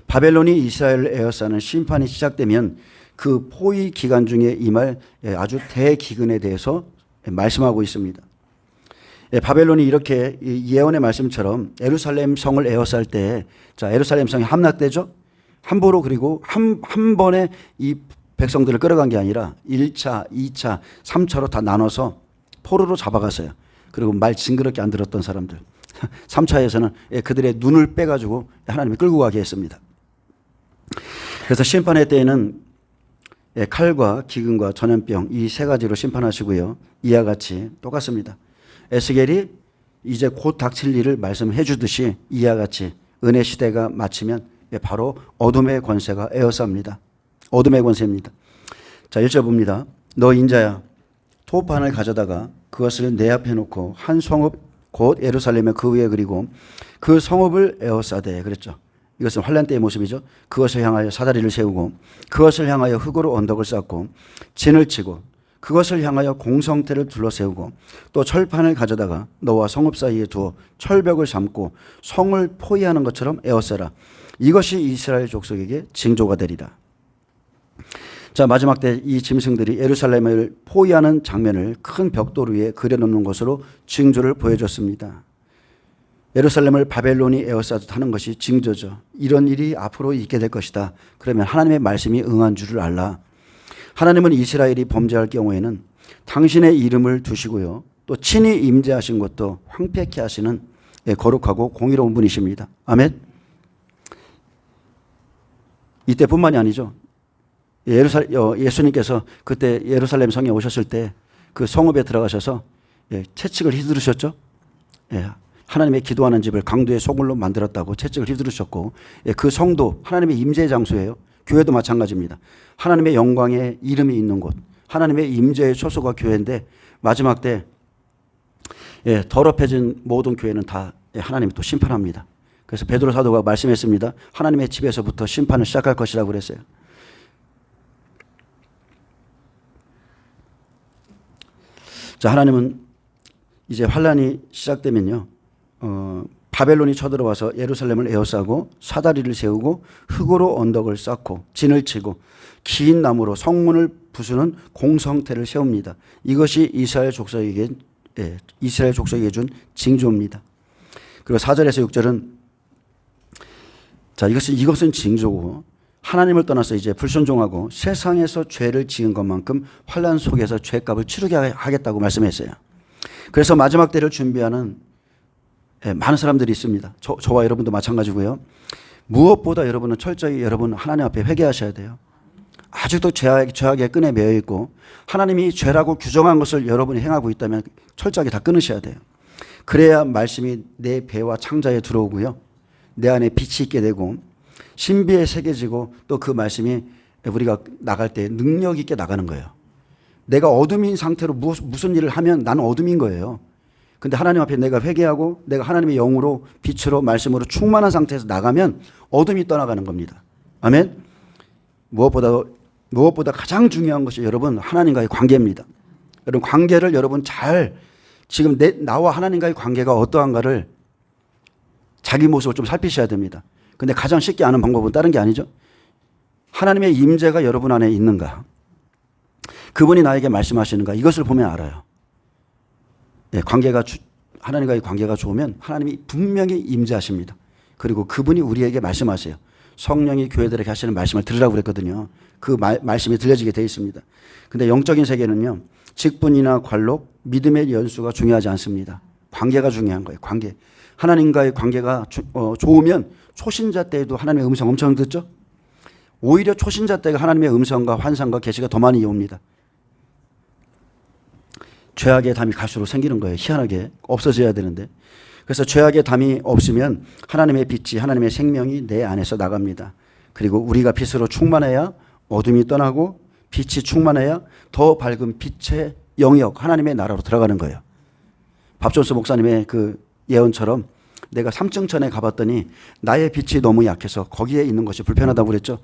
바벨론이 이스라엘을 에워싸는 심판이 시작되면 그 포위 기간 중에 임할 아주 대기근에 대해서 말씀하고 있습니다. 바벨론이 이렇게 예언의 말씀처럼 예루살렘 성을 에워쌀 때, 자, 예루살렘 성이 함락되죠? 함부로 그리고 한 번에 이 백성들을 끌어간 게 아니라 1차, 2차, 3차로 다 나눠서 포로로 잡아갔어요. 그리고 말 징그럽게 안 들었던 사람들. 3차에서는 그들의 눈을 빼가지고 하나님이 끌고 가게 했습니다. 그래서 심판의 때에는 칼과 기근과 전염병 이 세 가지로 심판하시고요. 이와 같이 똑같습니다. 에스겔이 이제 곧 닥칠 일을 말씀해 주듯이 이와 같이 은혜 시대가 마치면 바로 어둠의 권세가 에워쌉니다. 어둠의 권세입니다. 자, 1절 봅니다. 너 인자야 토판을 가져다가 그것을 내 앞에 놓고 한 성읍 곧 예루살렘의 그 위에 그리고 그 성읍을 에워싸되 그랬죠. 이것은 환란 때의 모습이죠. 그것을 향하여 사다리를 세우고 그것을 향하여 흙으로 언덕을 쌓고 진을 치고 그것을 향하여 공성태를 둘러세우고 또 철판을 가져다가 너와 성읍 사이에 두어 철벽을 삼고 성을 포위하는 것처럼 에워싸라. 이것이 이스라엘 족속에게 징조가 되리라. 자, 마지막 때 이 짐승들이 예루살렘을 포위하는 장면을 큰 벽돌 위에 그려놓는 것으로 징조를 보여줬습니다. 예루살렘을 바벨론이 에워싸듯 하는 것이 징조죠. 이런 일이 앞으로 있게 될 것이다. 그러면 하나님의 말씀이 응한 줄을 알라. 하나님은 이스라엘이 범죄할 경우에는 당신의 이름을 두시고요. 또 친히 임재하신 것도 황폐케 하시는 거룩하고 공의로운 분이십니다. 아멘. 이때뿐만이 아니죠. 예수님께서 그때 예루살렘 성에 오셨을 때 그 성읍에 들어가셔서 채찍을 휘두르셨죠. 하나님의 기도하는 집을 강도의 소굴로 만들었다고 채찍을 휘두르셨고 그 성도 하나님의 임재 장소예요. 교회도 마찬가지입니다. 하나님의 영광의 이름이 있는 곳, 하나님의 임재의 초소가 교회인데 마지막 때 더럽혀진 모든 교회는 다 하나님이 또 심판합니다. 그래서 베드로 사도가 말씀했습니다. 하나님의 집에서부터 심판을 시작할 것이라고 그랬어요. 자, 하나님은 이제 환란이 시작되면요, 바벨론이 쳐들어와서 예루살렘을 에워싸고 사다리를 세우고 흙으로 언덕을 쌓고 진을 치고 긴 나무로 성문을 부수는 공성태를 세웁니다. 이것이 이스라엘 족속에게 준 징조입니다. 그리고 4절에서 6절은 자, 이것은 징조고 하나님을 떠나서 이제 불순종하고 세상에서 죄를 지은 것만큼 환란 속에서 죄값을 치르게 하겠다고 말씀했어요. 그래서 마지막 때를 준비하는 많은 사람들이 있습니다. 저와 여러분도 마찬가지고요. 무엇보다 여러분은 철저히 여러분 하나님 앞에 회개하셔야 돼요. 아직도 죄악의 끈에 매여 있고 하나님이 죄라고 규정한 것을 여러분이 행하고 있다면 철저하게 다 끊으셔야 돼요. 그래야 말씀이 내 배와 창자에 들어오고요. 내 안에 빛이 있게 되고 신비에 새겨지고 또 그 말씀이 우리가 나갈 때 능력 있게 나가는 거예요. 내가 어둠인 상태로 무슨 일을 하면 나는 어둠인 거예요. 근데 하나님 앞에 내가 회개하고 내가 하나님의 영으로 빛으로 말씀으로 충만한 상태에서 나가면 어둠이 떠나가는 겁니다. 아멘. 무엇보다 가장 중요한 것이 여러분 하나님과의 관계입니다. 여러분 관계를 여러분 잘 지금 나와 하나님과의 관계가 어떠한가를 자기 모습을 좀 살피셔야 됩니다. 근데 가장 쉽게 아는 방법은 다른 게 아니죠. 하나님의 임재가 여러분 안에 있는가? 그분이 나에게 말씀하시는가? 이것을 보면 알아요. 하나님과의 관계가 좋으면 하나님이 분명히 임재하십니다. 그리고 그분이 우리에게 말씀하세요. 성령이 교회들에게 하시는 말씀을 들으라고 그랬거든요. 그 말씀이 들려지게 되어 있습니다. 근데 영적인 세계는요. 직분이나 관록, 믿음의 연수가 중요하지 않습니다. 관계가 중요한 거예요. 관계. 하나님과의 관계가 좋으면 초신자 때에도 하나님의 음성 엄청 듣죠. 오히려 초신자 때가 하나님의 음성과 환상과 계시가 더 많이 옵니다. 죄악의 담이 갈수록 생기는 거예요. 희한하게 없어져야 되는데. 그래서 죄악의 담이 없으면 하나님의 빛이 하나님의 생명이 내 안에서 나갑니다. 그리고 우리가 빛으로 충만해야 어둠이 떠나고 빛이 충만해야 더 밝은 빛의 영역 하나님의 나라로 들어가는 거예요. 밥존스 목사님의 그 예언처럼 내가 3층천에 가봤더니 나의 빛이 너무 약해서 거기에 있는 것이 불편하다고 그랬죠.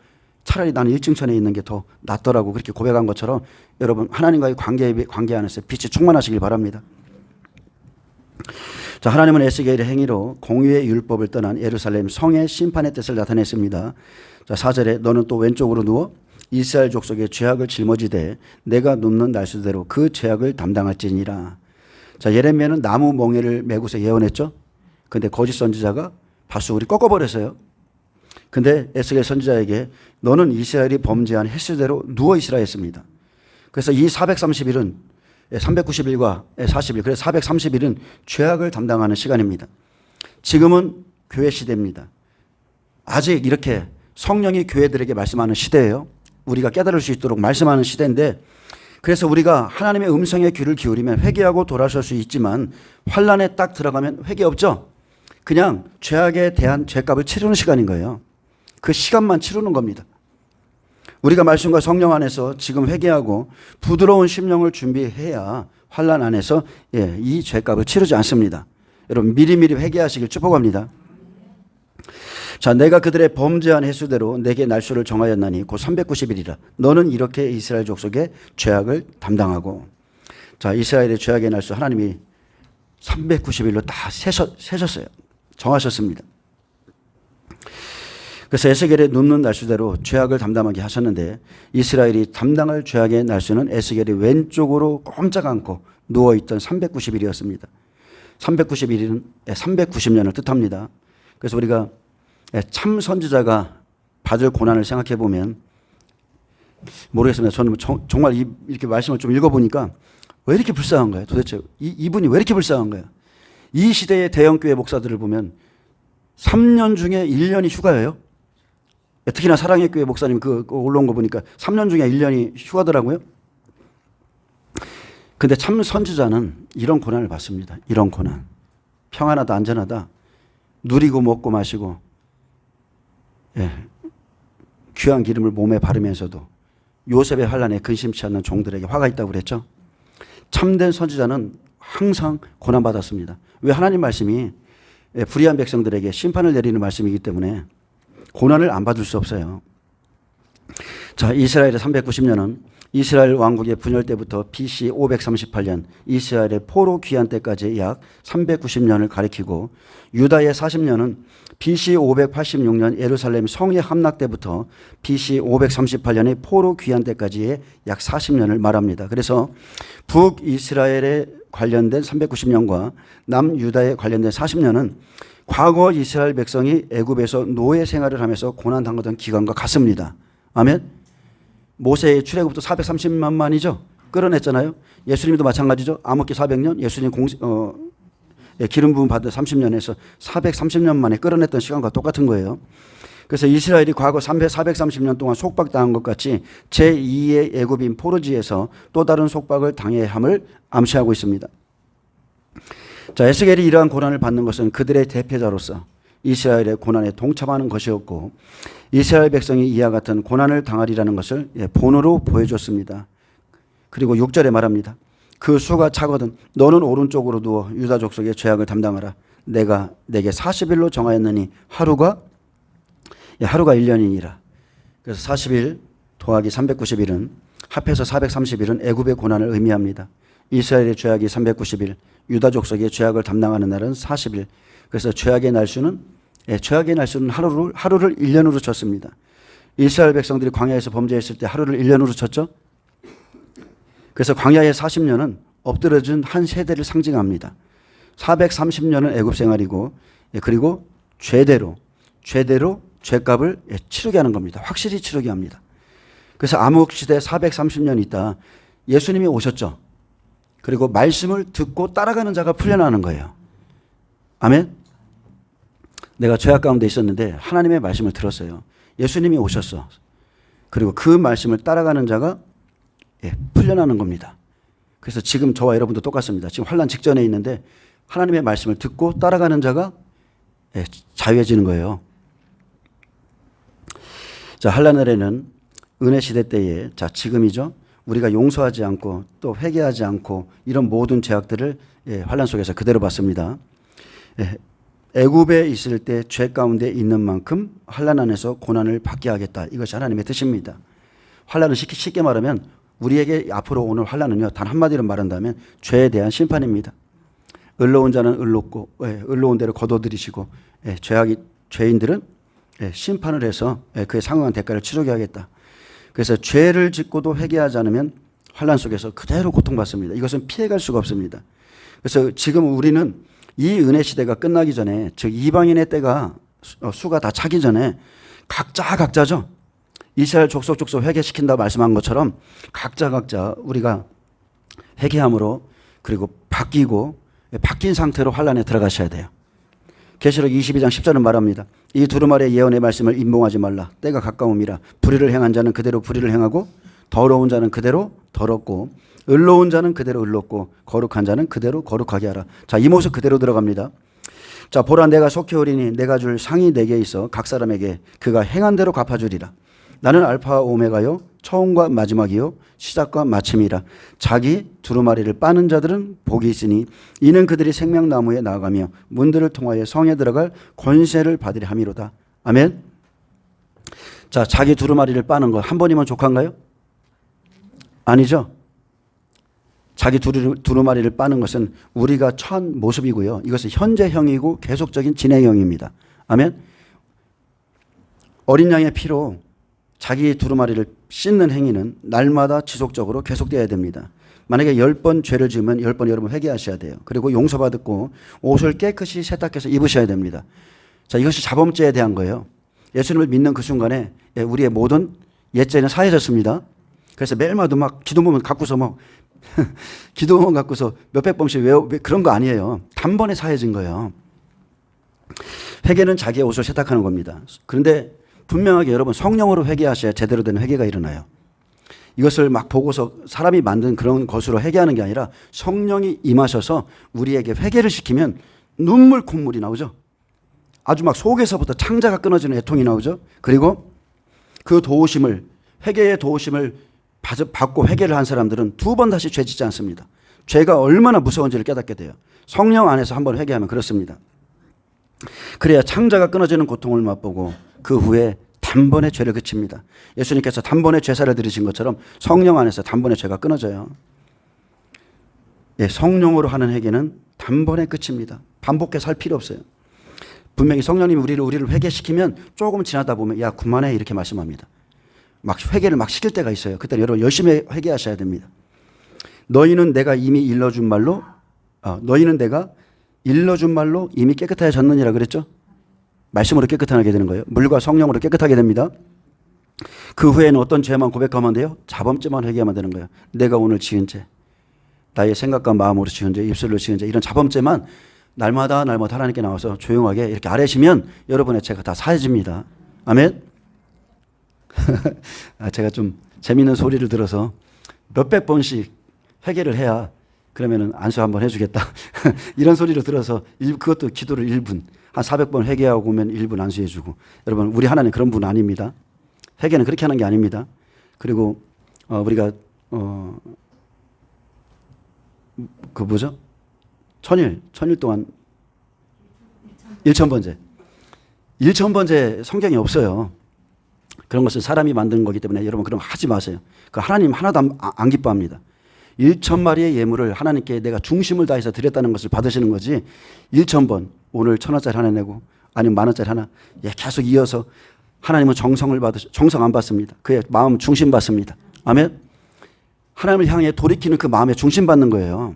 차라리 나는 1층천에 있는 게 더 낫더라고 그렇게 고백한 것처럼 여러분 하나님과의 관계 안에서 빛이 충만하시길 바랍니다. 자, 하나님은 에스겔의 행위로 공의의 율법을 떠난 예루살렘 성의 심판의 뜻을 나타냈습니다. 자, 4절에 너는 또 왼쪽으로 누워 이스라엘 족속의 죄악을 짊어지되 내가 눕는 날수대로 그 죄악을 담당할지니라. 자, 예레미야는 나무 멍에를 메고서 예언했죠. 근데 거짓 선지자가 밧수구리 꺾어버렸어요. 근데 에스겔 선지자에게 너는 이스라엘이 범죄한 횟수대로 누워 있으라 했습니다. 그래서 이 430일은 390일과 40일, 그래서 430일은 죄악을 담당하는 시간입니다. 지금은 교회 시대입니다. 아직 이렇게 성령이 교회들에게 말씀하는 시대예요. 우리가 깨달을 수 있도록 말씀하는 시대인데, 그래서 우리가 하나님의 음성에 귀를 기울이면 회개하고 돌아설 수 있지만 환란에 딱 들어가면 회개 없죠. 그냥 죄악에 대한 죄값을 치르는 시간인 거예요. 그 시간만 치르는 겁니다. 우리가 말씀과 성령 안에서 지금 회개하고 부드러운 심령을 준비해야 환란 안에서 이 죄값을 치르지 않습니다. 여러분 미리미리 회개하시길 축복합니다. 자, 내가 그들의 범죄한 횟수대로 내게 날수를 정하였나니 곧 390일이라. 너는 이렇게 이스라엘 족속의 죄악을 담당하고. 자, 이스라엘의 죄악의 날수 하나님이 390일로 다 세셨어요. 정하셨습니다. 그래서 에스겔의 눕는 날수대로 죄악을 담당하게 하셨는데, 이스라엘이 담당할 죄악의 날수는 에스겔이 왼쪽으로 꼼짝 않고 누워있던 390일이었습니다. 390일은 390년을 뜻합니다. 그래서 우리가 참 선지자가 받을 고난을 생각해 보면 모르겠습니다. 저는 정말 이렇게 말씀을 좀 읽어보니까 왜 이렇게 불쌍한 거예요? 도대체 이분이 왜 이렇게 불쌍한 거예요? 이 시대의 대형교회 목사들을 보면 3년 중에 1년이 휴가예요. 특히나 사랑의 교회 목사님 그 올라온 거 보니까 3년 중에 1년이 휴가더라고요. 근데 참 선지자는 이런 고난을 받습니다. 이런 고난. 평안하다, 안전하다. 누리고 먹고 마시고 귀한 기름을 몸에 바르면서도 요셉의 환란에 근심치 않는 종들에게 화가 있다고 그랬죠. 참된 선지자는 항상 고난받았습니다. 왜? 하나님 말씀이 불의한 백성들에게 심판을 내리는 말씀이기 때문에 고난을 안 받을 수 없어요. 자, 이스라엘의 390년은 이스라엘 왕국의 분열 때부터 BC 538년 이스라엘의 포로 귀환 때까지 약 390년을 가리키고, 유다의 40년은 BC 586년 예루살렘 성의 함락 때부터 BC 538년의 포로 귀환 때까지의 약 40년을 말합니다. 그래서 북이스라엘에 관련된 390년과 남유다에 관련된 40년은 과거 이스라엘 백성이 애굽에서 노예 생활을 하면서 고난당하던 기간과 같습니다. 아멘. 모세의 출애굽도 430만 만이죠. 끌어냈잖아요. 예수님도 마찬가지죠. 암흑기 400년, 예수님 기름 부음 받은 30년에서 430년 만에 끌어냈던 시간과 똑같은 거예요. 그래서 이스라엘이 과거 430년 동안 속박당한 것 같이 제2의 애굽인 포로지에서 또 다른 속박을 당해야 함을 암시하고 있습니다. 자, 에스겔이 이러한 고난을 받는 것은 그들의 대표자로서 이스라엘의 고난에 동참하는 것이었고, 이스라엘 백성이 이와 같은 고난을 당하리라는 것을 본으로 보여줬습니다. 그리고 6절에 말합니다. 그 수가 차거든 너는 오른쪽으로 누워 유다 족속의 죄악을 담당하라. 내가 내게 40일로 정하였느니 하루가 1년이니라. 그래서 40일 더하기 390일은 합해서 430일은 애굽의 고난을 의미합니다. 이스라엘의 죄악이 390일, 유다 족속의 죄악을 담당하는 날은 40일. 그래서 죄악의 날수는 하루를 1년으로 쳤습니다. 이스라엘 백성들이 광야에서 범죄했을 때 하루를 1년으로 쳤죠. 그래서 광야의 40년은 엎드러진 한 세대를 상징합니다. 430년은 애굽 생활이고, 그리고 죄대로 죄값을 치르게 하는 겁니다. 확실히 치르게 합니다. 그래서 암흑시대 430년 있다 예수님이 오셨죠. 그리고 말씀을 듣고 따라가는 자가 풀려나는 거예요. 아멘. 내가 죄악 가운데 있었는데 하나님의 말씀을 들었어요. 예수님이 오셨어. 그리고 그 말씀을 따라가는 자가 풀려나는 겁니다. 그래서 지금 저와 여러분도 똑같습니다. 지금 환난 직전에 있는데 하나님의 말씀을 듣고 따라가는 자가 자유해지는 거예요. 자, 한란날에는 은혜 시대 때에, 자, 지금이죠. 우리가 용서하지 않고 또 회개하지 않고 이런 모든 죄악들을 환난 속에서 그대로 봤습니다. 애굽에 있을 때 죄 가운데 있는 만큼 환난 안에서 고난을 받게 하겠다. 이것이 하나님의 뜻입니다. 환난은 쉽게 말하면 우리에게 앞으로 오는 환난은요, 단 한마디로 말한다면 죄에 대한 심판입니다. 의로운 자는 의로운 대로 거둬들이시고 죄인들은 심판을 해서 그에 상응한 대가를 치르게 하겠다. 그래서 죄를 짓고도 회개하지 않으면 환난 속에서 그대로 고통받습니다. 이것은 피해갈 수가 없습니다. 그래서 지금 우리는 이 은혜 시대가 끝나기 전에, 즉 이방인의 때가 수가 다 차기 전에 각자죠. 이스라엘 족속 회개시킨다 말씀한 것처럼 각자 우리가 회개함으로 그리고 바뀐 상태로 환란에 들어가셔야 돼요. 계시록 22장 10절은 말합니다. 이 두루마리의 예언의 말씀을 임봉하지 말라. 때가 가까움이라. 불의를 행한 자는 그대로 불의를 행하고 더러운 자는 그대로 더럽고 의로운 자는 그대로 의롭고 거룩한 자는 그대로 거룩하게 하라. 자, 이 모습 그대로 들어갑니다. 자, 보라 내가 속히 오리니 내가 줄 상이 내게 있어 각 사람에게 그가 행한 대로 갚아주리라. 나는 알파와 오메가요 처음과 마지막이요 시작과 마침이라. 자기 두루마리를 빠는 자들은 복이 있으니 이는 그들이 생명나무에 나아가며 문들을 통하여 성에 들어갈 권세를 받으리 함이로다. 아멘. 자, 자기 두루마리를 빠는 것 한 번이면 족한가요? 아니죠. 자기 두루마리를 빠는 것은 우리가 처한 모습이고요. 이것은 현재형이고 계속적인 진행형입니다. 아멘. 어린 양의 피로 자기 두루마리를 씻는 행위는 날마다 지속적으로 계속되어야 됩니다. 만약에 10번 죄를 지으면 10번 여러분 회개하셔야 돼요. 그리고 용서받고 옷을 깨끗이 세탁해서 입으셔야 됩니다. 자, 이것이 자범죄에 대한 거예요. 예수님을 믿는 그 순간에 우리의 모든 옛죄는 사해졌습니다. 그래서 매일마다 막 기도문 갖고서 막 기도문 갖고서 몇백 번씩 그런 거 아니에요. 단번에 사해진 거예요. 회개는 자기의 옷을 세탁하는 겁니다. 그런데 분명하게 여러분 성령으로 회개하셔야 제대로 된 회개가 일어나요. 이것을 막 보고서 사람이 만든 그런 것으로 회개하는 게 아니라 성령이 임하셔서 우리에게 회개를 시키면 눈물 콧물이 나오죠. 아주 막 속에서부터 창자가 끊어지는 애통이 나오죠. 그리고 그 도우심을 회개의 도우심을 받고 회개를 한 사람들은 두 번 다시 죄 짓지 않습니다. 죄가 얼마나 무서운지를 깨닫게 돼요. 성령 안에서 한번 회개하면 그렇습니다. 그래야 창자가 끊어지는 고통을 맛보고 그 후에 단번에 죄를 그칩니다. 예수님께서 단번에 죄사를 드리신 것처럼 성령 안에서 단번에 죄가 끊어져요. 예, 성령으로 하는 회개는 단번에 끝입니다. 반복해서 할 필요 없어요. 분명히 성령님이 우리를 회개시키면 조금 지나다 보면 야 그만해 이렇게 말씀합니다. 막 회개를 막 시킬 때가 있어요. 그때 여러분 열심히 회개하셔야 됩니다. 너희는 내가 이미 일러준 말로 너희는 내가 일러준 말로 이미 깨끗해졌느니라 그랬죠. 말씀으로 깨끗하게 되는 거예요. 물과 성령으로 깨끗하게 됩니다. 그 후에는 어떤 죄만 고백하면 돼요? 자범죄만 회개하면 되는 거예요. 내가 오늘 지은 죄, 나의 생각과 마음으로 지은 죄, 입술로 지은 죄 이런 자범죄만 날마다 하나님께 나와서 조용하게 이렇게 아뢰시면 여러분의 죄가 다 사해집니다. 아멘. 제가 좀 재미있는 소리를 들어서 몇백 번씩 회개를 해야 그러면은 안수 한번 해주겠다. 이런 소리를 들어서 그것도 기도를 1분 한 400번 회개하고 오면 1분 안수해주고. 여러분 우리 하나님 그런 분 아닙니다. 회개는 그렇게 하는 게 아닙니다. 그리고 우리가 그 뭐죠? 천일 동안 1,000번째 성경에 없어요. 그런 것은 사람이 만든 거기 때문에 여러분 그런 거 하지 마세요. 그 하나님 하나도 안 기뻐합니다. 1,000마리의 예물을 하나님께 내가 중심을 다해서 드렸다는 것을 받으시는 거지 1,000번 오늘 1,000원짜리 하나 내고 아니면 10,000원짜리 하나 계속 이어서 하나님은 정성 안 받습니다. 그의 마음 중심 받습니다. 아멘. 하나님을 향해 돌이키는 그 마음에 중심 받는 거예요.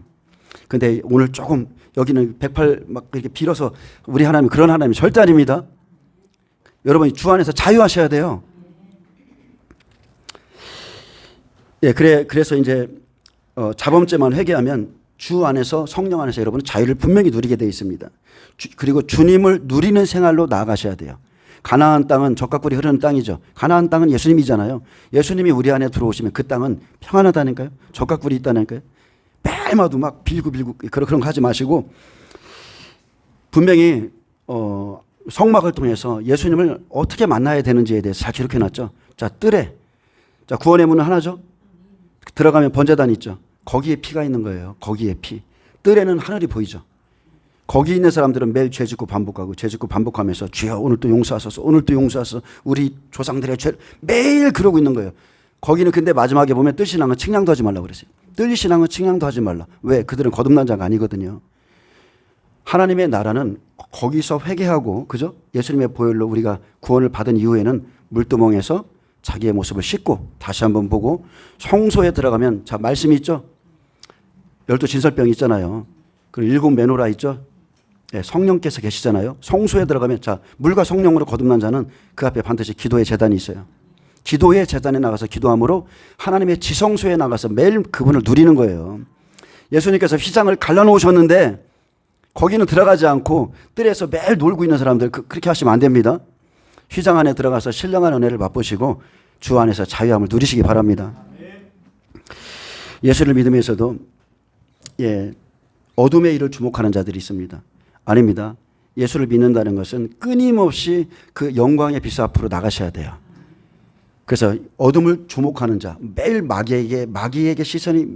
근데 오늘 조금 여기는 108 막 이렇게 빌어서 우리 하나님 그런 하나님이 절대 아닙니다. 여러분이 주 안에서 자유하셔야 돼요. 예, 그래서 이제 자범죄만 회개하면 주 안에서 성령 안에서 여러분은 자유를 분명히 누리게 되어 있습니다. 그리고 주님을 누리는 생활로 나아가셔야 돼요. 가나안 땅은 젖과 꿀이 흐르는 땅이죠. 가나안 땅은 예수님이잖아요. 예수님이 우리 안에 들어오시면 그 땅은 평안하다니까요. 젖과 꿀이 있다니까요. 매일마다 막 빌고 그런 거 하지 마시고 분명히 성막을 통해서 예수님을 어떻게 만나야 되는지에 대해서 잘 기록해놨죠. 자, 뜰에 자 구원의 문은 하나죠. 들어가면 번제단 있죠. 거기에 피가 있는 거예요. 거기에 피. 뜰에는 하늘이 보이죠. 거기 있는 사람들은 매일 죄 짓고 반복하고 죄 짓고 반복하면서 주여 오늘 또 용서하소서 오늘 또 용서하소서 우리 조상들의 죄 매일 그러고 있는 거예요. 거기는 근데 마지막에 보면 뜰신앙은 측량도 하지 말라고 그랬어요. 뜰신앙은 측량도 하지 말라. 왜? 그들은 거듭난 자가 아니거든요. 하나님의 나라는 거기서 회개하고 그죠? 예수님의 보혈로 우리가 구원을 받은 이후에는 물두멍에서 자기의 모습을 씻고 다시 한번 보고 성소에 들어가면 자 말씀이 있죠. 12 진설병이 있잖아요. 그리고 7 메노라 있죠. 성령께서 계시잖아요. 성소에 들어가면 자, 물과 성령으로 거듭난 자는 그 앞에 반드시 기도의 제단이 있어요. 기도의 제단에 나가서 기도함으로 하나님의 지성소에 나가서 매일 그분을 누리는 거예요. 예수님께서 휘장을 갈라놓으셨는데 거기는 들어가지 않고 뜰에서 매일 놀고 있는 사람들 그렇게 하시면 안 됩니다. 휘장 안에 들어가서 신령한 은혜를 맛보시고 주 안에서 자유함을 누리시기 바랍니다. 예수를 믿으면서도 어둠의 일을 주목하는 자들이 있습니다. 아닙니다. 예수를 믿는다는 것은 끊임없이 그 영광의 빛 앞으로 나가셔야 돼요. 그래서 어둠을 주목하는 자, 매일 마귀에게 시선이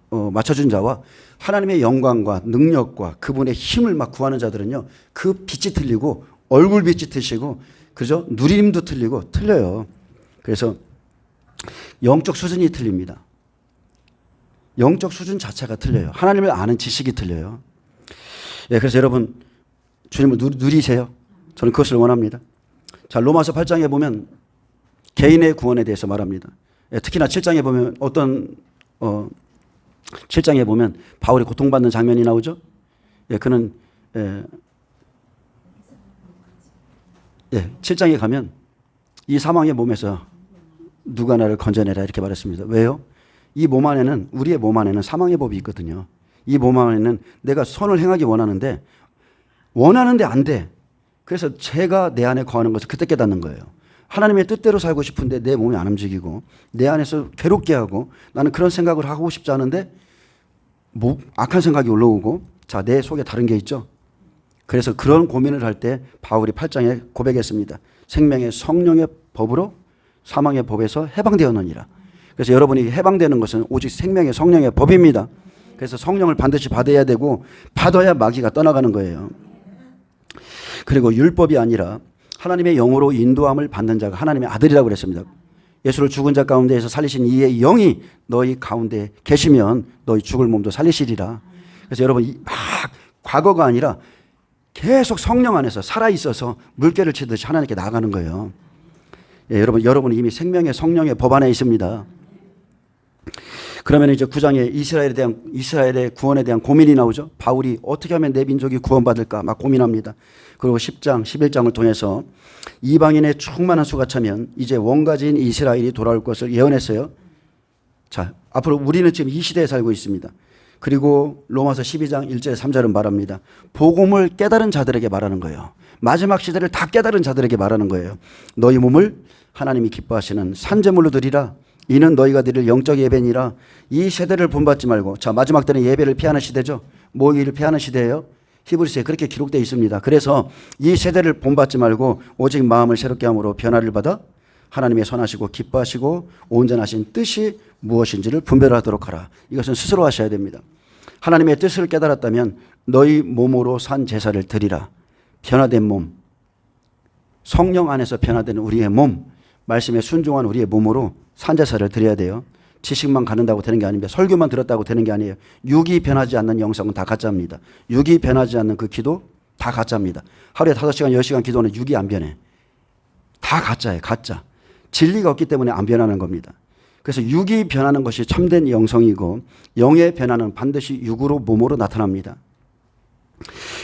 맞춰준 자와 하나님의 영광과 능력과 그분의 힘을 막 구하는 자들은요, 그 빛이 틀리고 얼굴 빛이 트시고 그죠? 누림도 틀리고 틀려요. 그래서 영적 수준이 틀립니다. 영적 수준 자체가 틀려요. 하나님을 아는 지식이 틀려요. 그래서 여러분 주님을 누리세요. 저는 그것을 원합니다. 자, 로마서 8장에 보면 개인의 구원에 대해서 말합니다. 특히나 7장에 보면 7장에 보면 바울이 고통받는 장면이 나오죠. 그는 7장에 가면 이 사망의 몸에서 누가 나를 건져내라 이렇게 말했습니다. 왜요? 이 몸 안에는 우리의 몸 안에는 사망의 법이 있거든요. 이 몸 안에는 내가 선을 행하기 원하는데 안 돼. 그래서 죄가 내 안에 거하는 것을 그때 깨닫는 거예요. 하나님의 뜻대로 살고 싶은데 내 몸이 안 움직이고 내 안에서 괴롭게 하고 나는 그런 생각을 하고 싶지 않은데 악한 생각이 올라오고 자, 내 속에 다른 게 있죠. 그래서 그런 고민을 할 때 바울이 8장에 고백했습니다. 생명의 성령의 법으로 사망의 법에서 해방되었느니라. 그래서 여러분이 해방되는 것은 오직 생명의 성령의 법입니다. 그래서 성령을 반드시 받아야 되고 받아야 마귀가 떠나가는 거예요. 그리고 율법이 아니라 하나님의 영으로 인도함을 받는 자가 하나님의 아들이라고 그랬습니다. 예수를 죽은 자 가운데에서 살리신 이의 영이 너희 가운데 계시면 너희 죽을 몸도 살리시리라. 그래서 여러분 막 과거가 아니라 계속 성령 안에서 살아있어서 물결을 치듯이 하나님께 나아가는 거예요. 여러분은 이미 생명의 성령의 법 안에 있습니다. 그러면 이제 9장에 이스라엘의 구원에 대한 고민이 나오죠. 바울이 어떻게 하면 내 민족이 구원받을까 막 고민합니다. 그리고 10장, 11장을 통해서 이방인의 충만한 수가 차면 이제 원가지인 이스라엘이 돌아올 것을 예언했어요. 자, 앞으로 우리는 지금 이 시대에 살고 있습니다. 그리고 로마서 12장 1절 3절은 말합니다. 복음을 깨달은 자들에게 말하는 거예요. 마지막 시대를 다 깨달은 자들에게 말하는 거예요. 너희 몸을 하나님이 기뻐하시는 산제물로 드리라. 이는 너희가 드릴 영적 예배니라. 이 세대를 본받지 말고. 자, 마지막 때는 예배를 피하는 시대죠. 모이기를 피하는 시대예요. 히브리서에 그렇게 기록되어 있습니다. 그래서 이 세대를 본받지 말고 오직 마음을 새롭게 함으로 변화를 받아 하나님의 선하시고 기뻐하시고 온전하신 뜻이 무엇인지를 분별하도록 하라. 이것은 스스로 하셔야 됩니다. 하나님의 뜻을 깨달았다면 너희 몸으로 산 제사를 드리라. 변화된 몸, 성령 안에서 변화된 우리의 몸, 말씀에 순종한 우리의 몸으로 산 제사를 드려야 돼요. 지식만 갖는다고 되는 게 아닙니다. 설교만 들었다고 되는 게 아니에요. 육이 변하지 않는 영성은 다 가짜입니다. 육이 변하지 않는 그 기도 다 가짜입니다. 하루에 5시간 10시간 기도하는 육이 안 변해. 다 가짜예요. 가짜. 진리가 없기 때문에 안 변하는 겁니다. 그래서 육이 변하는 것이 참된 영성이고 영의 변화는 반드시 육으로 몸으로 나타납니다.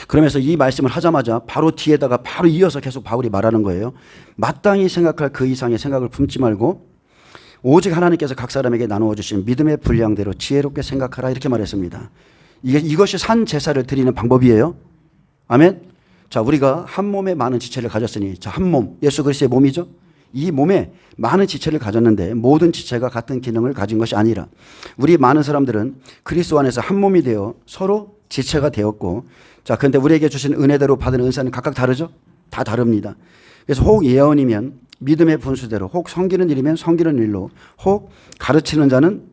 그러면서 이 말씀을 하자마자 바로 뒤에다가 바로 이어서 계속 바울이 말하는 거예요. 마땅히 생각할 그 이상의 생각을 품지 말고 오직 하나님께서 각 사람에게 나누어 주신 믿음의 분량대로 지혜롭게 생각하라 이렇게 말했습니다. 이것이 산 제사를 드리는 방법이에요. 아멘. 자, 우리가 한 몸에 많은 지체를 가졌으니 자, 한 몸, 예수 그리스도의 몸이죠. 이 몸에 많은 지체를 가졌는데 모든 지체가 같은 기능을 가진 것이 아니라 우리 많은 사람들은 그리스도 안에서 한 몸이 되어 서로 지체가 되었고 자, 그런데 우리에게 주신 은혜대로 받은 은사는 각각 다르죠. 다 다릅니다. 그래서 혹 예언이면 믿음의 분수대로, 혹 섬기는 일이면 섬기는 일로, 혹 가르치는 자는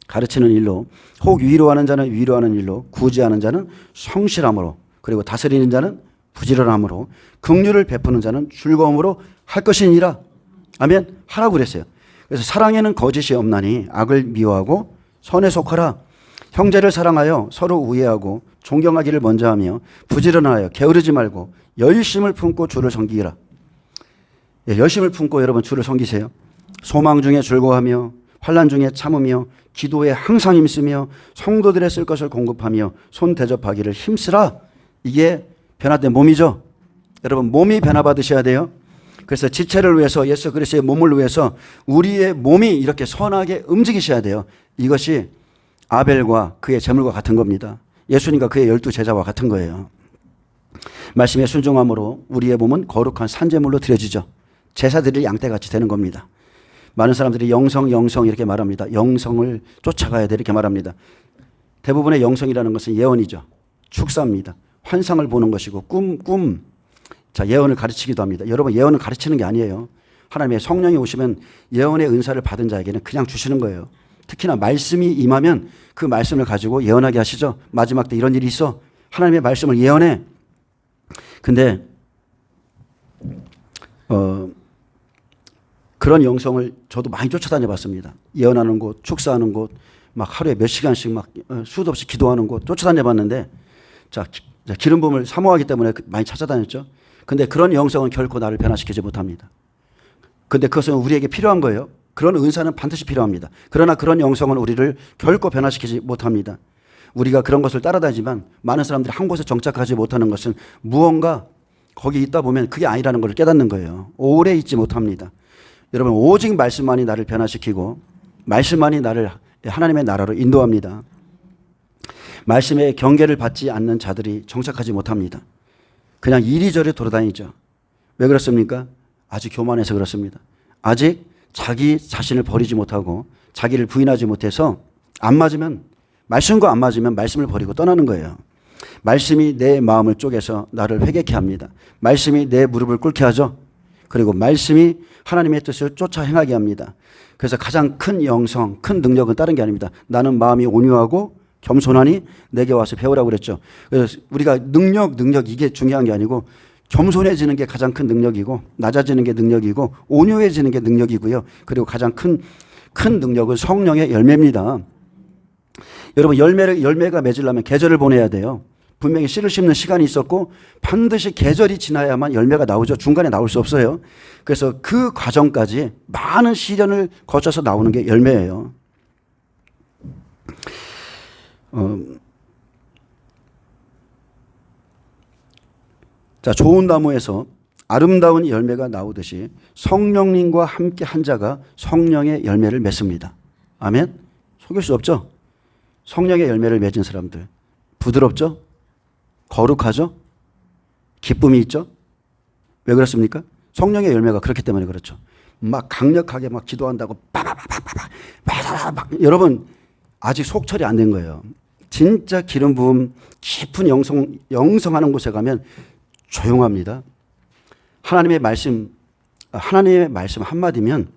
가르치는 일로, 혹 위로하는 자는 위로하는 일로, 구제하는 자는 성실함으로, 그리고 다스리는 자는 부지런함으로, 긍휼을 베푸는 자는 즐거움으로 할 것이니라. 아멘. 하라고 그랬어요. 그래서 사랑에는 거짓이 없나니 악을 미워하고 선에 속하라. 형제를 사랑하여 서로 우애하고 존경하기를 먼저 하며 부지런하여 게으르지 말고 열심을 품고 주를 섬기라. 열심을 품고 여러분 주를 섬기세요. 소망 중에 즐거워하며 환난 중에 참으며 기도에 항상 힘쓰며 성도들의 쓸 것을 공급하며 손 대접하기를 힘쓰라. 이게 변화된 몸이죠. 여러분 몸이 변화받으셔야 돼요. 그래서 지체를 위해서 예수 그리스도의 몸을 위해서 우리의 몸이 이렇게 선하게 움직이셔야 돼요. 이것이 아벨과 그의 제물과 같은 겁니다. 예수님과 그의 12제자와 같은 거예요. 말씀에 순종함으로 우리의 몸은 거룩한 산제물로 드려지죠. 제사 드릴 양떼같이 되는 겁니다. 많은 사람들이 영성 이렇게 말합니다. 영성을 쫓아가야 돼 이렇게 말합니다. 대부분의 영성이라는 것은 예언이죠. 축사입니다. 환상을 보는 것이고 꿈. 자, 예언을 가르치기도 합니다. 여러분 예언을 가르치는 게 아니에요. 하나님의 성령이 오시면 예언의 은사를 받은 자에게는 그냥 주시는 거예요. 특히나 말씀이 임하면 그 말씀을 가지고 예언하게 하시죠. 마지막 때 이런 일이 있어. 하나님의 말씀을 예언해. 근데 그런 영성을 저도 많이 쫓아다녀 봤습니다. 예언하는 곳, 축사하는 곳, 막 하루에 몇 시간씩 막 수도 없이 기도하는 곳 쫓아다녀 봤는데 자, 기름 부음을 사모하기 때문에 많이 찾아다녔죠. 근데 그런 영성은 결코 나를 변화시키지 못합니다. 근데 그것은 우리에게 필요한 거예요. 그런 은사는 반드시 필요합니다. 그러나 그런 영성은 우리를 결코 변화시키지 못합니다. 우리가 그런 것을 따라다니지만 많은 사람들이 한 곳에 정착하지 못하는 것은 무언가 거기 있다 보면 그게 아니라는 걸 깨닫는 거예요. 오래 있지 못합니다. 여러분 오직 말씀만이 나를 변화시키고 말씀만이 나를 하나님의 나라로 인도합니다. 말씀의 경계를 받지 않는 자들이 정착하지 못합니다. 그냥 이리저리 돌아다니죠. 왜 그렇습니까? 아직 교만해서 그렇습니다. 아직 자기 자신을 버리지 못하고 자기를 부인하지 못해서 안 맞으면 말씀과 안 맞으면 말씀을 버리고 떠나는 거예요. 말씀이 내 마음을 쪼개서 나를 회개케 합니다. 말씀이 내 무릎을 꿇게 하죠. 그리고 말씀이 하나님의 뜻을 쫓아 행하게 합니다. 그래서 가장 큰 영성, 큰 능력은 다른 게 아닙니다. 나는 마음이 온유하고 겸손하니 내게 와서 배우라고 그랬죠. 그래서 우리가 능력 이게 중요한 게 아니고 겸손해지는 게 가장 큰 능력이고 낮아지는 게 능력이고 온유해지는 게 능력이고요. 그리고 가장 큰 능력은 성령의 열매입니다. 여러분 열매가 맺으려면 계절을 보내야 돼요. 분명히 씨를 심는 시간이 있었고 반드시 계절이 지나야만 열매가 나오죠. 중간에 나올 수 없어요. 그래서 그 과정까지 많은 시련을 거쳐서 나오는 게 열매예요. 자, 좋은 나무에서 아름다운 열매가 나오듯이 성령님과 함께 한 자가 성령의 열매를 맺습니다. 아멘? 속일 수 없죠? 성령의 열매를 맺은 사람들 부드럽죠? 거룩하죠? 기쁨이 있죠? 왜 그렇습니까? 성령의 열매가 그렇기 때문에 그렇죠. 막 강력하게 막 기도한다고 여러분 아직 속철이 안 된 거예요. 진짜 기름 부음 깊은 영성하는 곳에 가면 조용합니다. 하나님의 말씀 한마디면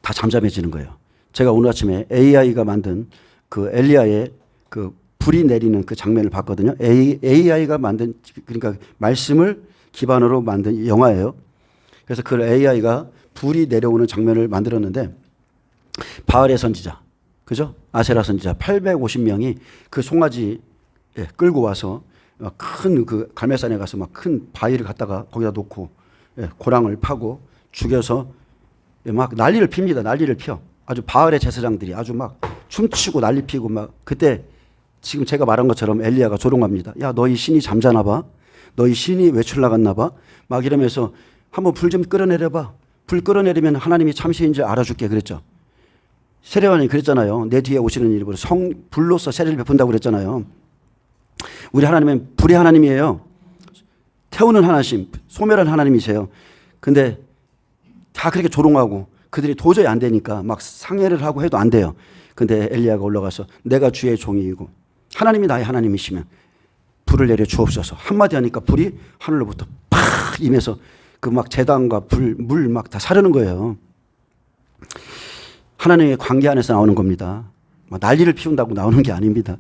다 잠잠해지는 거예요. 제가 오늘 아침에 AI가 만든 그 엘리야의 그 불이 내리는 그 장면을 봤거든요. AI가 만든 그러니까 말씀을 기반으로 만든 영화예요. 그래서 그 AI가 불이 내려오는 장면을 만들었는데 바알의 선지자, 그죠? 아세라 선지자 850명이 그 송아지 끌고 와서 큰 그 갈멜산에 가서 막 큰 바위를 갖다가 거기다 놓고 고랑을 파고 죽여서 막 난리를 핍니다. 난리를 펴. 아주 바알의 제사장들이 아주 막 춤추고 난리 피고 막 그때 지금 제가 말한 것처럼 엘리야가 조롱합니다. 야, 너희 신이 잠자나 봐. 너희 신이 외출 나갔나 봐. 막 이러면서 한번 불 좀 끌어내려 봐. 불 끌어내리면 하나님이 참신인 줄 알아줄게 그랬죠. 세례요한이 그랬잖아요. 내 뒤에 오시는 이름으로 불로서 세례를 베푼다고 그랬잖아요. 우리 하나님은 불의 하나님이에요. 태우는 하나님, 소멸한 하나님이세요. 근데 다 그렇게 조롱하고 그들이 도저히 안 되니까 막 상해를 하고 해도 안 돼요. 근데 엘리야가 올라가서 내가 주의 종이고 하나님이 나의 하나님이시면 불을 내려 주옵소서. 한마디 하니까 불이 하늘로부터 팍 임해서 그 막 제단과 물 막 다 사르는 거예요. 하나님의 관계 안에서 나오는 겁니다. 난리를 피운다고 나오는 게 아닙니다.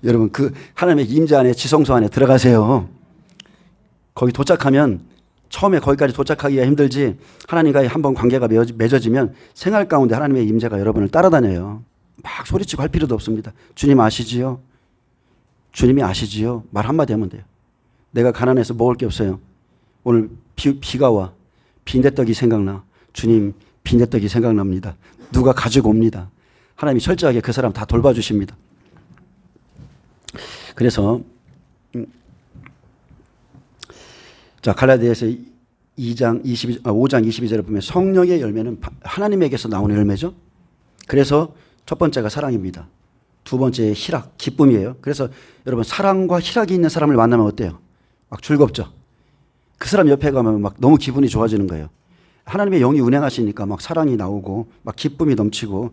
여러분 그 하나님의 임재 안에 지성소 안에 들어가세요. 거기 도착하면 처음에 거기까지 도착하기가 힘들지 하나님과의 한번 관계가 맺어지면 생활 가운데 하나님의 임재가 여러분을 따라다녀요. 막 소리치고 할 필요도 없습니다. 주님 아시지요? 주님이 아시지요? 말 한마디 하면 돼요. 내가 가난해서 먹을 게 없어요. 오늘 비가 와. 빈대떡이 생각나. 주님 빈대떡이 생각납니다. 누가 가지고 옵니다. 하나님이 철저하게 그 사람 다 돌봐주십니다. 그래서 자, 갈라디아서 5장 22절에 보면 성령의 열매는 하나님에게서 나오는 열매죠. 그래서 첫 번째가 사랑입니다. 두 번째 희락, 기쁨이에요. 그래서 여러분 사랑과 희락이 있는 사람을 만나면 어때요? 막 즐겁죠. 그 사람 옆에 가면 막 너무 기분이 좋아지는 거예요. 하나님의 영이 운행하시니까 막 사랑이 나오고 막 기쁨이 넘치고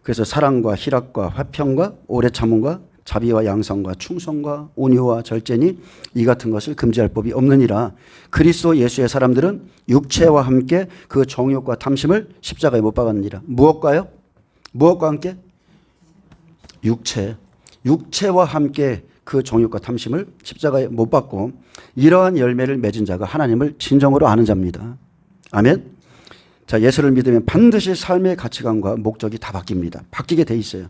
그래서 사랑과 희락과 화평과 오래 참음과 자비와 양성과 충성과 온유와 절제니 이 같은 것을 금지할 법이 없느니라. 그리스도 예수의 사람들은 육체와 함께 그 정욕과 탐심을 십자가에 못 박았느니라. 무엇과요? 무엇과 함께? 육체와 함께 그 정욕과 탐심을 십자가에 못 박고 이러한 열매를 맺은 자가 하나님을 진정으로 아는 자입니다. 아멘. 자, 예수를 믿으면 반드시 삶의 가치관과 목적이 다 바뀝니다. 바뀌게 돼 있어요.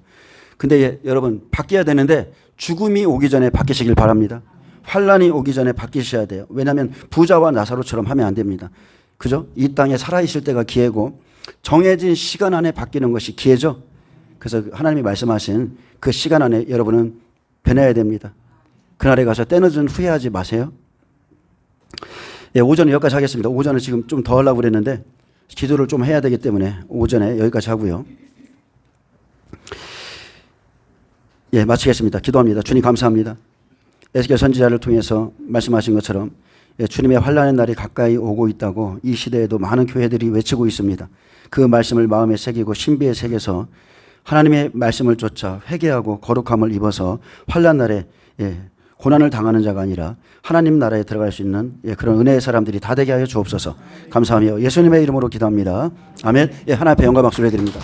근데 여러분 바뀌어야 되는데 죽음이 오기 전에 바뀌시길 바랍니다. 환란이 오기 전에 바뀌셔야 돼요. 왜냐하면 부자와 나사로처럼 하면 안 됩니다. 그죠? 이 땅에 살아있을 때가 기회고 정해진 시간 안에 바뀌는 것이 기회죠. 그래서 하나님이 말씀하신 그 시간 안에 여러분은 변해야 됩니다. 그날에 가서 때늦은 후회하지 마세요. 예, 오전에 여기까지 하겠습니다. 오전에 지금 좀 더 하려고 그랬는데 기도를 좀 해야 되기 때문에 오전에 여기까지 하고요. 예, 마치겠습니다. 기도합니다. 주님 감사합니다. 에스겔 선지자를 통해서 말씀하신 것처럼 주님의 환난의 날이 가까이 오고 있다고 이 시대에도 많은 교회들이 외치고 있습니다. 그 말씀을 마음에 새기고 신비에 새겨서 하나님의 말씀을 쫓아 회개하고 거룩함을 입어서 환난 날에 고난을 당하는 자가 아니라 하나님 나라에 들어갈 수 있는 그런 은혜의 사람들이 다 되게 하여 주옵소서. 감사하며 예수님의 이름으로 기도합니다. 아멘. 하나님 앞에 영광 박수를 해드립니다.